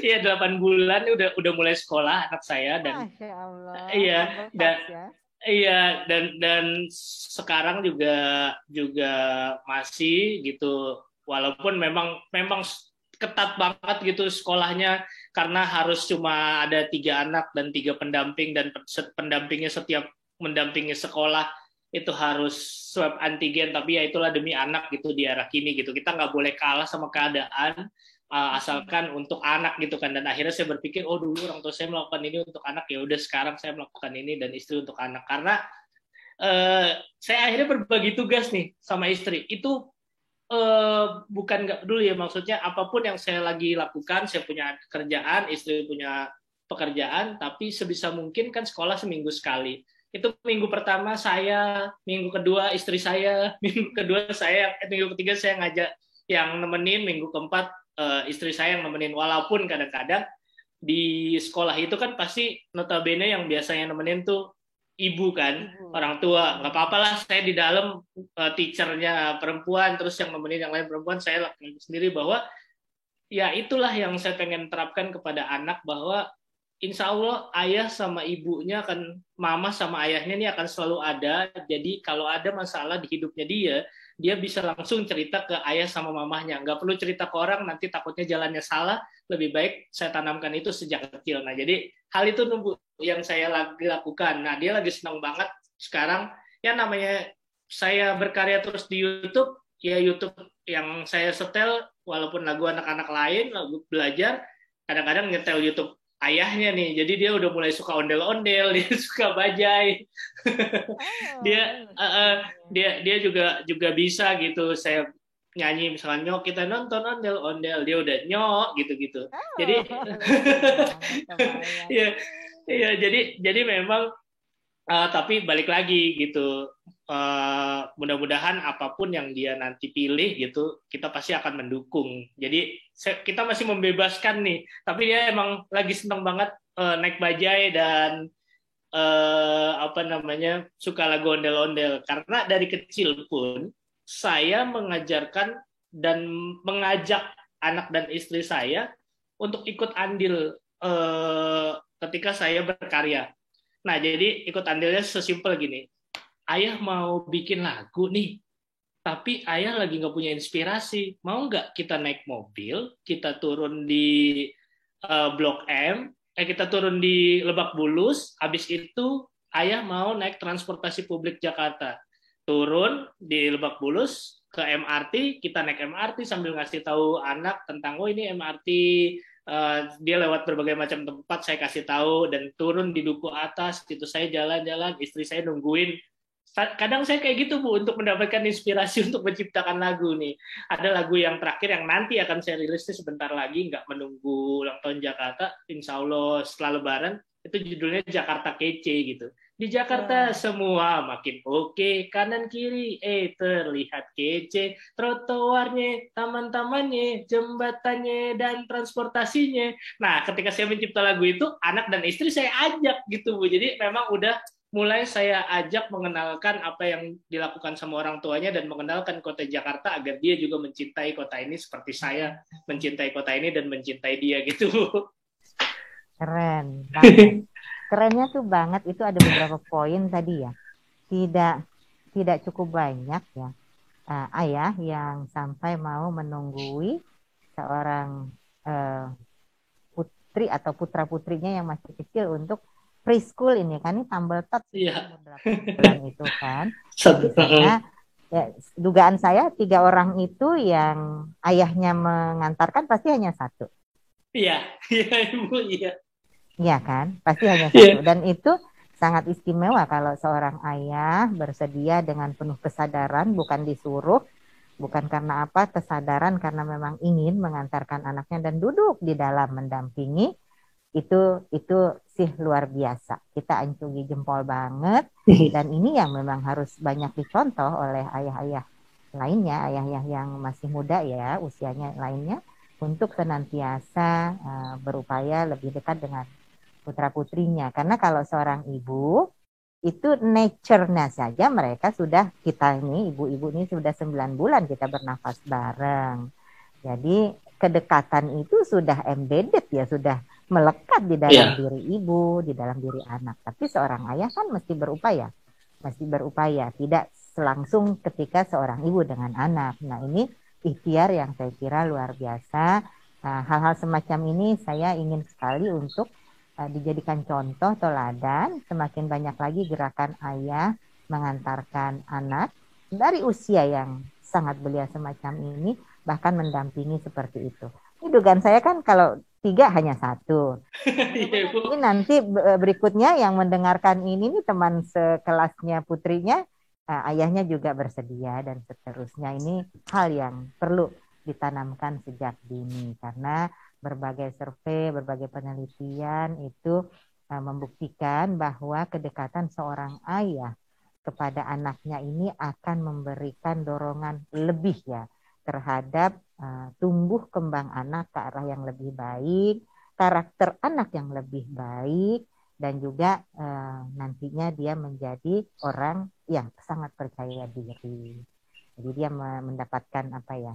Iya 8 bulan udah mulai sekolah anak saya, dan Masya Allah. iya, humble dan hearts ya. iya, dan sekarang juga masih gitu, walaupun memang ketat banget gitu sekolahnya, karena harus cuma ada 3 anak dan 3 pendamping, dan pendampingnya setiap mendampingi sekolah itu harus swab antigen. Tapi ya itulah demi anak gitu di era kini gitu, kita nggak boleh kalah sama keadaan, asalkan untuk anak gitu kan. Dan akhirnya saya berpikir, oh dulu orang tua saya melakukan ini untuk anak, ya udah sekarang saya melakukan ini dan istri untuk anak. Karena saya akhirnya berbagi tugas nih sama istri itu, bukan nggak peduli ya, maksudnya apapun yang saya lagi lakukan, saya punya kerjaan, istri punya pekerjaan, tapi sebisa mungkin kan sekolah seminggu sekali. Itu minggu pertama saya, minggu kedua istri saya, minggu kedua saya, minggu ketiga saya ngajak yang nemenin, minggu keempat istri saya yang nemenin. Walaupun kadang-kadang di sekolah itu kan pasti notabene yang biasanya nemenin tuh ibu kan, orang tua. Nggak apa-apa lah, saya di dalam teachernya perempuan, terus yang nemenin yang lain perempuan, saya lakukan sendiri. Bahwa ya itulah yang saya pengen terapkan kepada anak, bahwa insya Allah ayah sama ibunya akan, mama sama ayahnya ini akan selalu ada. Jadi kalau ada masalah di hidupnya dia bisa langsung cerita ke ayah sama mamahnya. Nggak perlu cerita ke orang, nanti takutnya jalannya salah. Lebih baik saya tanamkan itu sejak kecil. Nah jadi hal itu yang saya lagi lakukan. Nah dia lagi senang banget sekarang. Ya namanya saya berkarya terus di YouTube, ya YouTube yang saya setel, walaupun lagu anak-anak lain, lagu belajar, kadang-kadang nyetel YouTube ayahnya nih, jadi dia udah mulai suka ondel-ondel, dia suka bajai, dia juga bisa gitu. Saya nyanyi misalnya, nyok kita nonton ondel-ondel, dia udah nyok gitu. Jadi ya jadi memang, tapi balik lagi gitu, mudah-mudahan apapun yang dia nanti pilih gitu, kita pasti akan mendukung. Jadi kita masih membebaskan nih, tapi dia emang lagi seneng banget naik bajai dan apa namanya, suka lagu ondel-ondel. Karena dari kecil pun saya mengajarkan dan mengajak anak dan istri saya untuk ikut andil ketika saya berkarya. Nah, jadi ikut andilnya sesimpel gini. Ayah mau bikin lagu nih, tapi ayah lagi nggak punya inspirasi. Mau nggak kita naik mobil, kita turun di Blok M, kita turun di Lebak Bulus, habis itu ayah mau naik transportasi publik Jakarta. Turun di Lebak Bulus ke MRT, kita naik MRT sambil ngasih tahu anak tentang, oh ini MRT, dia lewat berbagai macam tempat, saya kasih tahu, dan turun di duku atas, itu saya jalan-jalan, istri saya nungguin. Kadang saya kayak gitu Bu, untuk mendapatkan inspirasi untuk menciptakan lagu nih. Ada lagu yang terakhir yang nanti akan saya rilis sebentar lagi, nggak menunggu ulang tahun Jakarta, insya Allah setelah Lebaran, itu judulnya Jakarta Kece gitu. Di Jakarta semua makin oke, kanan kiri terlihat kece, trotoarnya, taman-tamannya, jembatannya, dan transportasinya. Nah, ketika saya mencipta lagu itu, anak dan istri saya ajak gitu Bu. Jadi memang udah mulai saya ajak mengenalkan apa yang dilakukan sama orang tuanya, dan mengenalkan kota Jakarta agar dia juga mencintai kota ini seperti saya mencintai kota ini dan mencintai dia gitu. Keren banget. Kerennya tuh banget itu ada beberapa poin tadi ya. Tidak cukup banyak ya ayah yang sampai mau menunggui seorang putri atau putra-putrinya yang masih kecil untuk preschool ini kan, ini tambal tot Iya. umur 8 bulan itu kan. Satu. Di sana ya, dugaan saya 3 orang itu yang ayahnya mengantarkan pasti hanya satu. Iya, iya Ibu, iya. Iya kan? Pasti hanya Iya. satu. Dan itu sangat istimewa kalau seorang ayah bersedia dengan penuh kesadaran, bukan disuruh, bukan karena apa, kesadaran karena memang ingin mengantarkan anaknya dan duduk di dalam mendampingi. Itu sih luar biasa. Kita acungi jempol banget. Dan ini yang memang harus banyak dicontoh oleh ayah-ayah lainnya, ayah-ayah yang masih muda ya, usianya lainnya, untuk senantiasa berupaya lebih dekat dengan putra-putrinya. Karena kalau seorang ibu, itu nature-nya saja mereka sudah, kita ini, ibu-ibu ini sudah 9 bulan kita bernafas bareng. Jadi kedekatan itu sudah embedded ya, sudah melekat di dalam diri ibu, di dalam diri anak. Tapi seorang ayah kan mesti berupaya, tidak selangsung ketika seorang ibu dengan anak. Nah ini ikhtiar yang saya kira luar biasa. Nah, hal-hal semacam ini saya ingin sekali untuk dijadikan contoh teladan. Semakin banyak lagi gerakan ayah mengantarkan anak dari usia yang sangat belia semacam ini, bahkan mendampingi seperti itu. Ini dugaan saya kan kalau 3 hanya 1. Ini nanti berikutnya yang mendengarkan ini nih teman sekelasnya putrinya, ayahnya juga bersedia dan seterusnya. Ini hal yang perlu ditanamkan sejak dini karena berbagai survei, berbagai penelitian itu membuktikan bahwa kedekatan seorang ayah kepada anaknya ini akan memberikan dorongan lebih ya terhadap tumbuh kembang anak ke arah yang lebih baik, karakter anak yang lebih baik, dan juga nantinya dia menjadi orang yang sangat percaya diri. Jadi dia mendapatkan apa ya,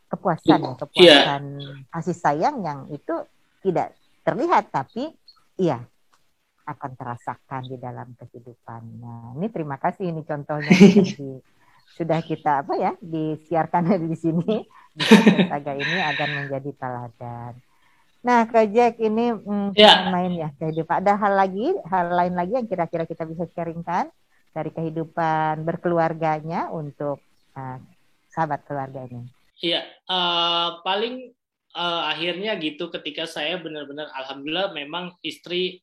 kepuasan kasih sayang yang itu tidak terlihat tapi iya akan terasakan di dalam kehidupannya. Ini terima kasih ini contohnya sudah kita apa ya disiarkan di sini di saga ini agar menjadi teladan. Nah, Kak Jack ini main ya kehidupan. Ada hal lain lagi yang kira-kira kita bisa sharingkan dari kehidupan berkeluarganya untuk sahabat keluarga ini. Iya, paling akhirnya gitu ketika saya benar-benar alhamdulillah memang istri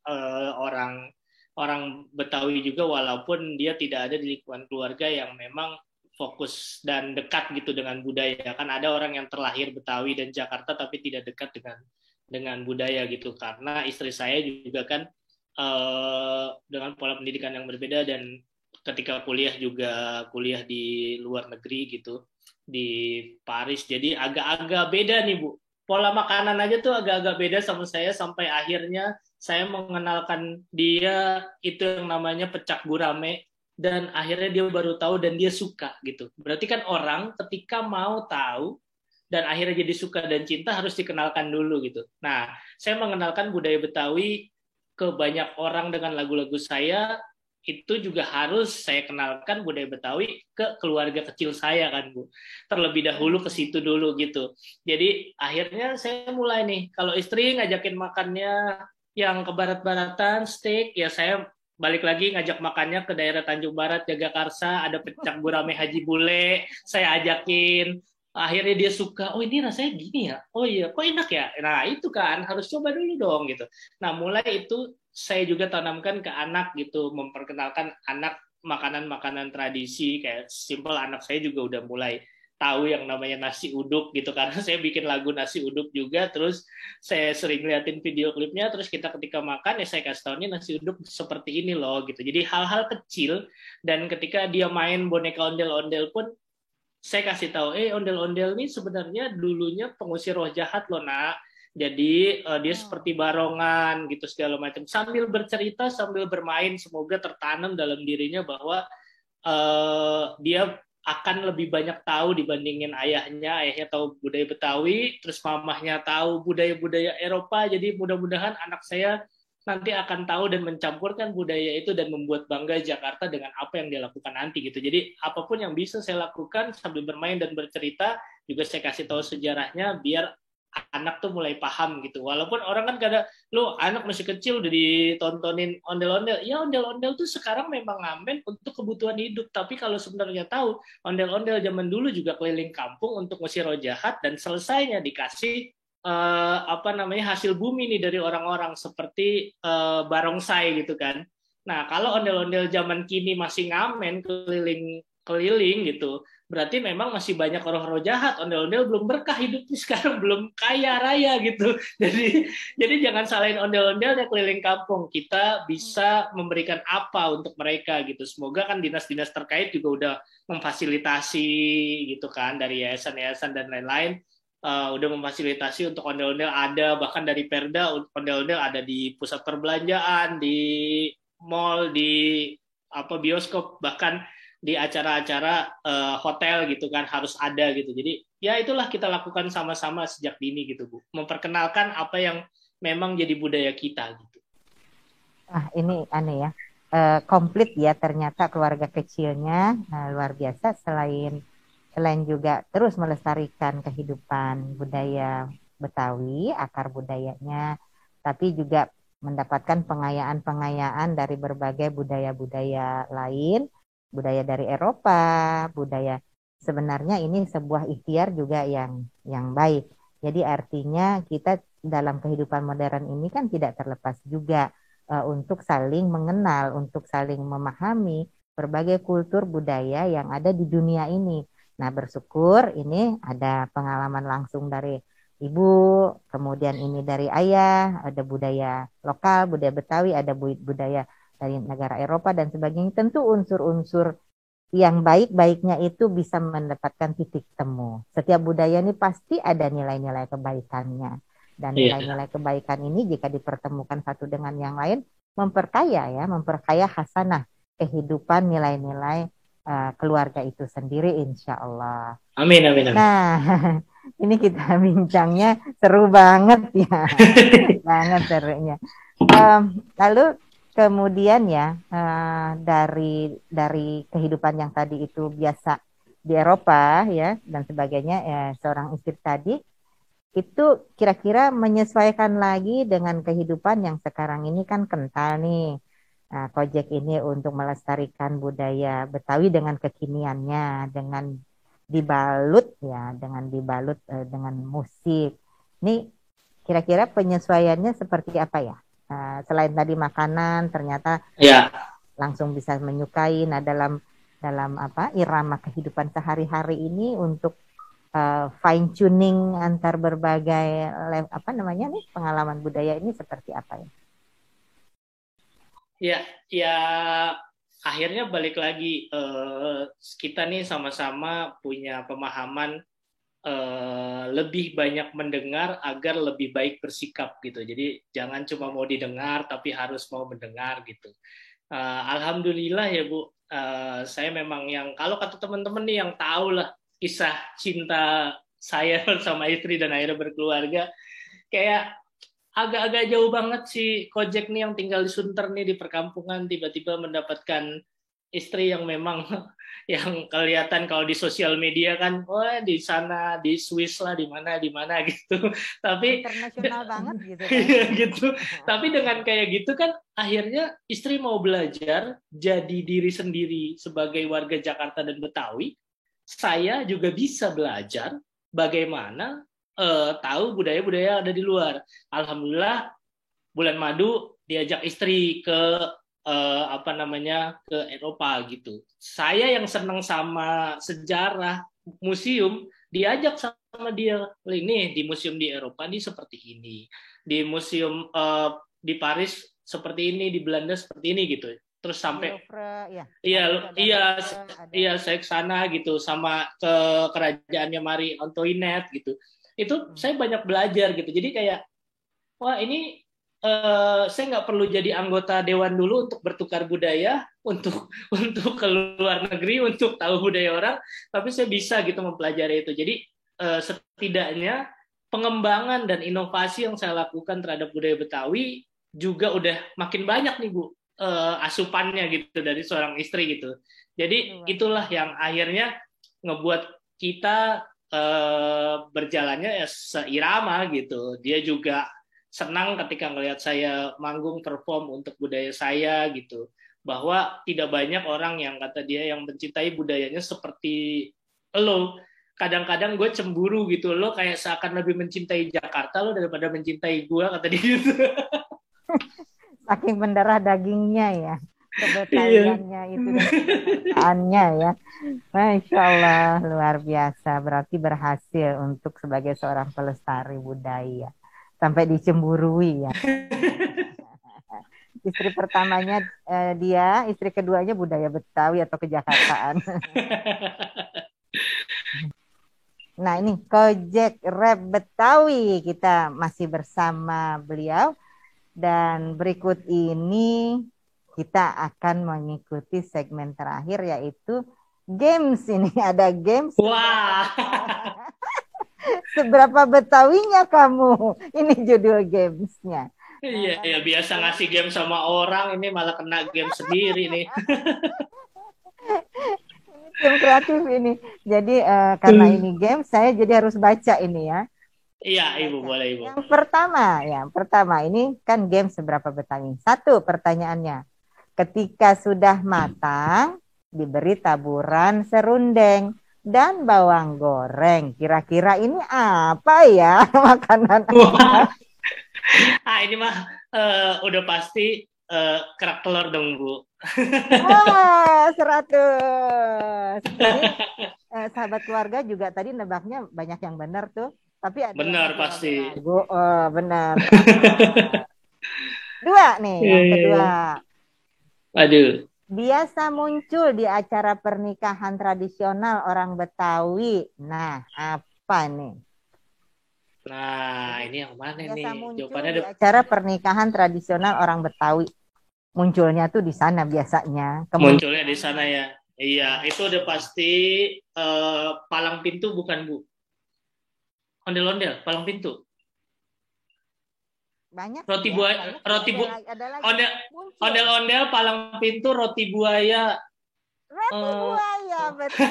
orang Betawi juga walaupun dia tidak ada di lingkungan keluarga yang memang fokus dan dekat gitu dengan budaya. Kan ada orang yang terlahir Betawi dan Jakarta tapi tidak dekat dengan budaya gitu. Karena istri saya juga kan dengan pola pendidikan yang berbeda dan ketika kuliah juga kuliah di luar negeri gitu. Di Paris, jadi agak-agak beda nih Bu. Pola makanan aja tuh agak-agak beda sama saya sampai akhirnya saya mengenalkan dia itu yang namanya pecak gurame dan akhirnya dia baru tahu dan dia suka gitu. Berarti kan orang ketika mau tahu dan akhirnya jadi suka dan cinta harus dikenalkan dulu gitu. Nah, saya mengenalkan budaya Betawi ke banyak orang dengan lagu-lagu saya. Itu juga harus saya kenalkan budaya Betawi ke keluarga kecil saya kan Bu. Terlebih dahulu ke situ dulu gitu. Jadi akhirnya saya mulai nih, kalau istri ngajakin makannya yang ke barat-baratan, steak, ya saya balik lagi ngajak makannya ke daerah Tanjung Barat, Jagakarsa, ada pecak gurame Haji Bule, saya ajakin. Akhirnya dia suka, oh ini rasanya gini ya, oh iya, kok enak ya. Nah itu kan harus coba dulu dong gitu. Nah mulai itu saya juga tanamkan ke anak gitu, memperkenalkan anak makanan-makanan tradisi kayak simple. Anak saya juga udah mulai tahu yang namanya nasi uduk gitu karena saya bikin lagu nasi uduk juga, terus saya sering liatin video klipnya, terus kita ketika makan ya saya kasih tahu nih nasi uduk seperti ini loh gitu. Jadi hal-hal kecil dan ketika dia main boneka ondel-ondel pun saya kasih tahu, ondel-ondel nih sebenarnya dulunya pengusir roh jahat loh nak. Jadi dia seperti barongan gitu segala macam. Sambil bercerita, sambil bermain, semoga tertanam dalam dirinya bahwa dia akan lebih banyak tahu dibandingin ayahnya. Ayahnya tahu budaya Betawi, terus mamahnya tahu budaya-budaya Eropa. Jadi mudah-mudahan anak saya nanti akan tahu dan mencampurkan budaya itu dan membuat bangga Jakarta dengan apa yang dia lakukan nanti gitu. Jadi apapun yang bisa saya lakukan sambil bermain dan bercerita, juga saya kasih tahu sejarahnya biar anak tuh mulai paham gitu. Walaupun orang kan kadang, lo anak masih kecil udah ditontonin ondel-ondel. Ya ondel-ondel tuh sekarang memang ngamen untuk kebutuhan hidup. Tapi kalau sebenarnya tahu, ondel-ondel zaman dulu juga keliling kampung untuk ngusir roh jahat dan selesainya dikasih hasil bumi nih dari orang-orang seperti barongsai gitu kan. Nah kalau ondel-ondel zaman kini masih ngamen keliling gitu, berarti memang masih banyak roh-roh jahat. Ondel-ondel belum berkah hidupnya sekarang, belum kaya raya gitu. Jadi jangan salahin ondel-ondelnya keliling kampung. Kita bisa memberikan apa untuk mereka gitu. Semoga kan dinas-dinas terkait juga udah memfasilitasi gitu kan, dari yayasan-yayasan dan lain-lain. Udah memfasilitasi untuk ondel-ondel ada, bahkan dari Perda ondel-ondel ada di pusat perbelanjaan, di mall, di bioskop, bahkan di acara-acara hotel gitu kan harus ada gitu. Jadi ya itulah kita lakukan sama-sama sejak dini gitu Bu. Memperkenalkan apa yang memang jadi budaya kita gitu. Ini aneh ya. Komplit ya ternyata keluarga kecilnya luar biasa, selain juga terus melestarikan kehidupan budaya Betawi, akar budayanya, tapi juga mendapatkan pengayaan-pengayaan dari berbagai budaya-budaya lain, budaya dari Eropa, budaya sebenarnya ini sebuah ikhtiar juga yang baik. Jadi artinya kita dalam kehidupan modern ini kan tidak terlepas juga untuk saling mengenal, untuk saling memahami berbagai kultur budaya yang ada di dunia ini. Nah, bersyukur ini ada pengalaman langsung dari ibu, kemudian ini dari ayah, ada budaya lokal, budaya Betawi, ada budaya dari negara Eropa dan sebagainya. Tentu unsur-unsur yang baik-baiknya itu bisa mendapatkan titik temu. Setiap budaya ini pasti ada nilai-nilai kebaikannya. Dan nilai-nilai kebaikan ini jika dipertemukan satu dengan yang lain, memperkaya hasanah kehidupan nilai-nilai keluarga itu sendiri, insya Allah. Amin. Nah, ini kita bincangnya seru banget ya, banget serunya. Lalu kemudian ya dari kehidupan yang tadi itu biasa di Eropa ya dan sebagainya, seorang istri tadi itu kira-kira menyesuaikan lagi dengan kehidupan yang sekarang ini kan kental nih. Nah, Kojek ini untuk melestarikan budaya Betawi dengan kekiniannya, dengan dibalut dengan musik. Ini kira-kira penyesuaiannya seperti apa ya? Selain tadi makanan, ternyata langsung bisa menyukai. Nah, dalam irama kehidupan sehari-hari ini untuk fine tuning antar berbagai pengalaman budaya ini seperti apa ya? Ya akhirnya balik lagi kita nih sama-sama punya pemahaman lebih banyak mendengar agar lebih baik bersikap gitu. Jadi jangan cuma mau didengar tapi harus mau mendengar gitu. Alhamdulillah ya Bu, saya memang yang kalau kata teman-teman nih yang tahu lah kisah cinta saya sama istri dan akhirnya berkeluarga, kayak agak-agak jauh banget si Kojek nih yang tinggal di Sunter nih di perkampungan tiba-tiba mendapatkan istri yang memang yang kelihatan kalau di sosial media kan, di sana di Swiss lah di mana gitu. Tapi internasional banget gitu kan. Iya gitu. Tapi dengan kayak gitu kan akhirnya istri mau belajar jadi diri sendiri sebagai warga Jakarta dan Betawi. Saya juga bisa belajar bagaimana tahu budaya-budaya ada di luar. Alhamdulillah bulan madu diajak istri ke ke Eropa gitu. Saya yang senang sama sejarah museum diajak sama dia, ini di museum di Eropa ini seperti ini, di museum di Paris seperti ini, di Belanda seperti ini gitu. Terus sampai saya ke sana gitu sama ke kerajaannya Marie Antoinette gitu. Itu saya banyak belajar gitu. Jadi kayak ini saya nggak perlu jadi anggota dewan dulu untuk bertukar budaya, untuk ke luar negeri untuk tahu budaya orang, tapi saya bisa gitu mempelajari itu. Jadi setidaknya pengembangan dan inovasi yang saya lakukan terhadap budaya Betawi juga udah makin banyak nih Bu asupannya gitu dari seorang istri gitu. Jadi itulah yang akhirnya ngebuat kita berjalannya ya seirama gitu. Dia juga senang ketika ngelihat saya manggung perform untuk budaya saya gitu. Bahwa tidak banyak orang yang kata dia yang mencintai budayanya seperti lo. Kadang-kadang gue cemburu gitu, lo kayak seakan lebih mencintai Jakarta lo daripada mencintai gue, kata dia gitu. Saking mendarah dagingnya ya, kebetawiannya itu dan kejakartaannya ya. Masya Allah, luar biasa. Berarti berhasil untuk sebagai seorang pelestari budaya. Sampai dicemburui ya. Istri pertamanya dia, istri keduanya budaya Betawi atau kejakartaan. Nah ini Kojek Rap Betawi, kita masih bersama beliau. Dan berikut ini kita akan mengikuti segmen terakhir yaitu games. Ini ada games. Wah. Seberapa Betawinya kamu? Ini judul gamesnya. Iya, ya biasa ngasih game sama orang, ini malah kena game sendiri nih. Game kreatif ini. Jadi karena ini game, saya jadi harus baca ini ya. Iya, Ibu, boleh Ibu. Yang pertama ini kan game seberapa Betawi. 1 pertanyaannya. Ketika sudah matang, diberi taburan serundeng dan bawang goreng. Kira-kira ini apa ya makanan? Ini mah udah pasti kerak telur dong Bu. Wah, 100. Jadi, sahabat keluarga juga tadi nebaknya banyak yang benar tuh. Tapi ada benar pasti. Benar. 2 nih, yang kedua. Aduh. Biasa muncul di acara pernikahan tradisional orang Betawi. Nah, apa nih? Nah, ini yang mana biasa nih? Muncul Jawabannya di acara pernikahan tradisional orang Betawi. Munculnya tuh di sana biasanya. Munculnya di sana ya. Iya, itu udah pasti palang pintu bukan Bu? Ondel-ondel, palang pintu. Banyak. Roti buaya, ondel-ondel, palang pintu, roti buaya. Roti buaya, betul.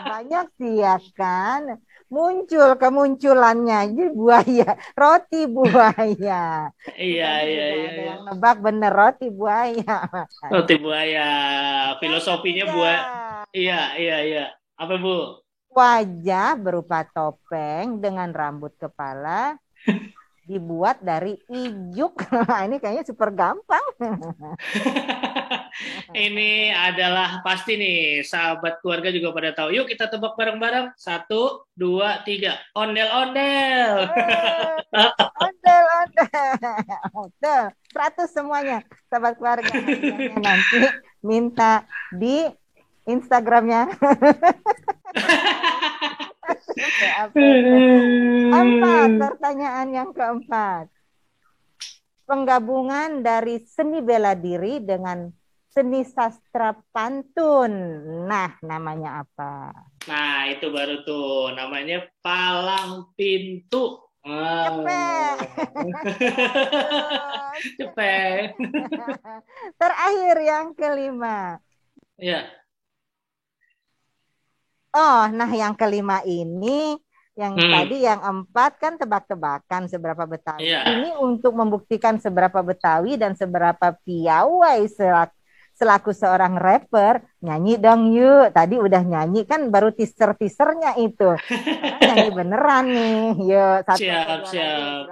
Banyak sih ya kan. Muncul kemunculannya jadi buaya, roti buaya. Iya. Ada yang nebak bener roti buaya. Roti buaya, filosofinya buaya. Iya. Apa Bu? Wajah berupa topeng dengan rambut kepala dibuat dari ijuk. Ini kayaknya super gampang. Ini adalah pasti nih, sahabat keluarga juga pada tahu. Yuk kita tebak bareng-bareng. 1, 2, 3. Ondel-ondel. Ondel-ondel. 100 semuanya, sahabat keluarga. Nanti minta di Instagramnya. 4, pertanyaan yang keempat. Penggabungan dari seni bela diri dengan seni sastra pantun. Nah, namanya apa? Nah, itu baru tuh. Namanya palang pintu. Cepet. Terakhir yang kelima. Ya. Oh, nah yang kelima ini, yang tadi yang 4 kan tebak-tebakan seberapa Betawi. Ini untuk membuktikan seberapa Betawi dan seberapa piawai selaku seorang rapper. Nyanyi dong yuk. Tadi udah nyanyi kan, baru teaser-teasernya itu. Nyanyi beneran nih. Yuk, 1, 2, 3,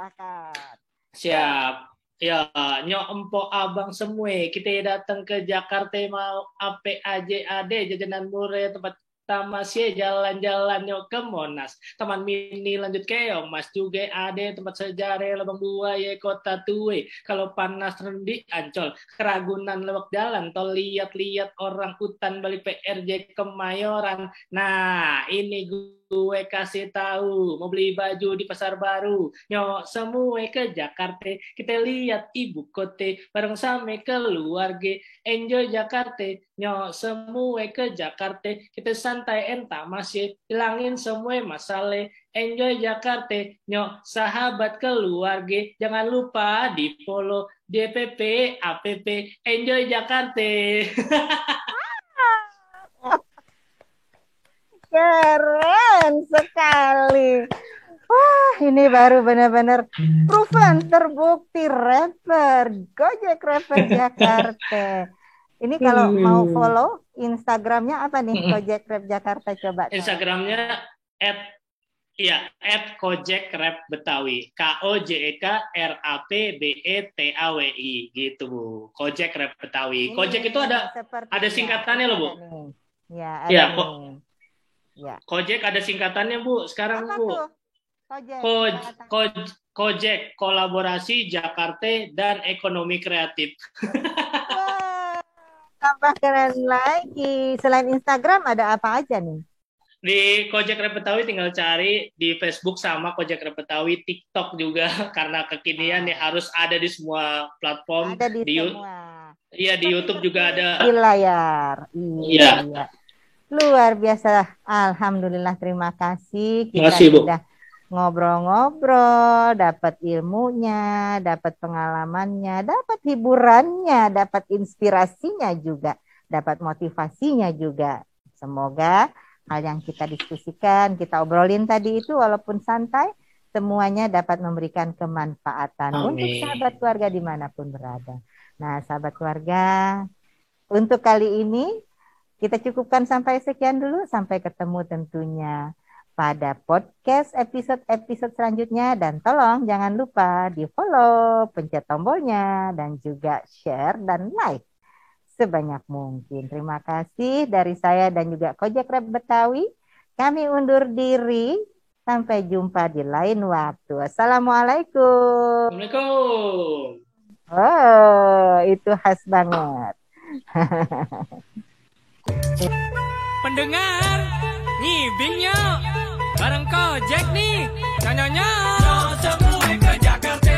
siap. Ya, nyok empok abang semua. Kita datang ke Jakarta mau apa aja ada jajanan murah tempat tamasya jalan-jalan yuk ke Monas, Taman Mini lanjut ke Mas juga ada tempat sejarah Lubang Buaya Kota Tua. Kalau panas rendi Ancol, Keragunan Lewak Jalan, tol lihat-lihat orang hutan balik PRJ Kemayoran. Nah, ini gue kasih tahu, mau beli baju di Pasar Baru, nyok semua ke Jakarta, kita lihat ibu kota bareng sama keluarga, enjoy Jakarta, nyok semua ke Jakarta, kita santai entah masih hilangin semua masalah, enjoy Jakarta, nyok sahabat keluarga, jangan lupa di follow DPP, APP, Enjoy Jakarta. Keren sekali. Wah, ini baru benar-benar proven, terbukti rapper, Gojek Rapper Jakarta. Ini kalau mau follow Instagramnya apa nih, Gojek Rap Jakarta, coba. Instagramnya @Gojek Rap Betawi, KOJEKRAPBETAWI gitu Bu, Gojek Rap Betawi. Gojek itu ada singkatannya loh Bu. Ya, ada nih. Ya. Gojek ada singkatannya Bu sekarang apa Bu. Tuh? Gojek Kolaborasi Jakarta dan Ekonomi Kreatif. Wah, tambah keren lagi. Selain Instagram ada apa aja nih? Di Gojek Rap Betawi tinggal cari di Facebook sama Gojek Rap Betawi, TikTok juga karena kekinian ya harus ada di semua platform. Ada di semua. Iya, di YouTube juga ada. Di layar. Iya. Luar biasa. Alhamdulillah, terima kasih. Kita sudah ngobrol-ngobrol, dapat ilmunya, dapat pengalamannya, dapat hiburannya, dapat inspirasinya juga, dapat motivasinya juga. Semoga hal yang kita diskusikan, kita obrolin tadi itu walaupun santai, semuanya dapat memberikan kemanfaatan untuk sahabat keluarga dimanapun berada. Nah, sahabat keluarga, untuk kali ini kita cukupkan sampai sekian dulu. Sampai ketemu tentunya pada podcast episode selanjutnya. Dan tolong jangan lupa di follow, pencet tombolnya, dan juga share dan like sebanyak mungkin. Terima kasih dari saya dan juga Gojek Rap Betawi. Kami undur diri. Sampai jumpa di lain waktu. Assalamualaikum. Assalamualaikum. Oh, itu khas banget. Pendengar, ngibing yuk. Bareng Gojek nih, nyonya. Semua ke Jakarta,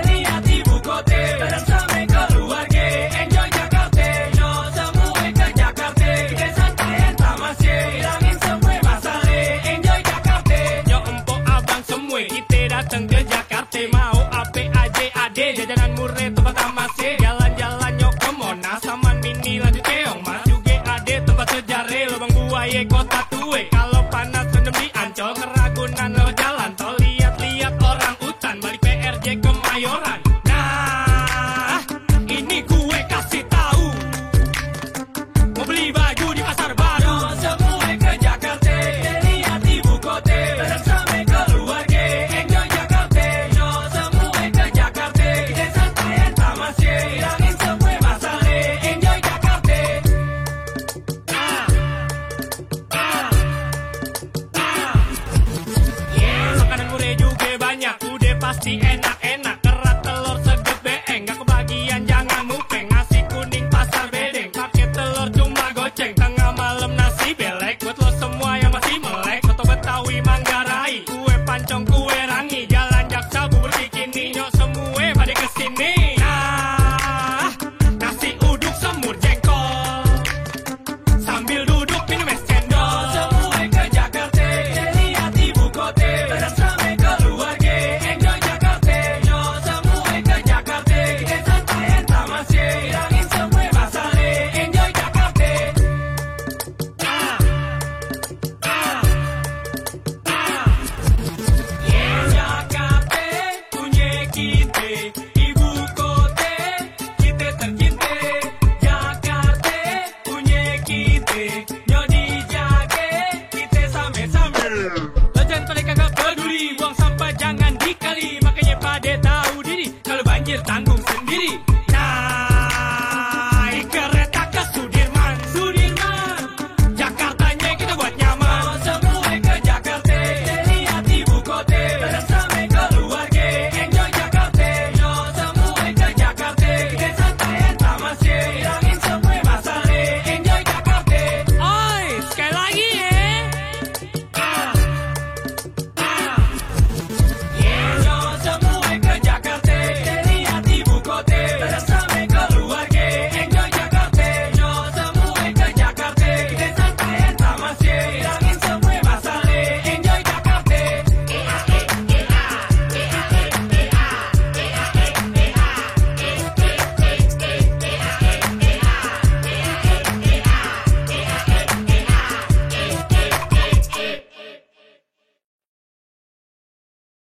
lihat ibu kota. Bareng sampai keluarga, enjoy Jakarta. Semua ke Jakarta, santai entah masih. Hilangin semua masalah, enjoy Jakarta. Yo empok abang semua, kita datang ke Jakarta. Mau apa aja ada, jajanan murah tempat masih. Jalan-jalan yuk ke Monas, Taman Mini lanjut keong. Mas juga ada tempat sejarah, lubang buaya kota tua. Kalau panas rendam di Ancol, Keragunan lewat jalan tol, lihat-lihat orang hutan, balik PRJ Kemayoran. Nah, ini gue kasih tahu, mau beli baju di pasar baru. Semua ke Jakarta, lihat ibu kota. Bareng sampai keluarga, enjoy Jakarta. Semua ke Jakarta, santai entah masih. Hilangin semua masalah, enjoy Jakarta. Makanan murah juga banyak, udah pasti enak-enak. Kerak telur seger beeng, gak kebagian jangan mupeng. Nasi kuning pasar bedeng, pakai telur cuma goceng. Tengah malam nasi belek, buat lo semua yang masih melek. Soto Betawi Manggarai, kue pancong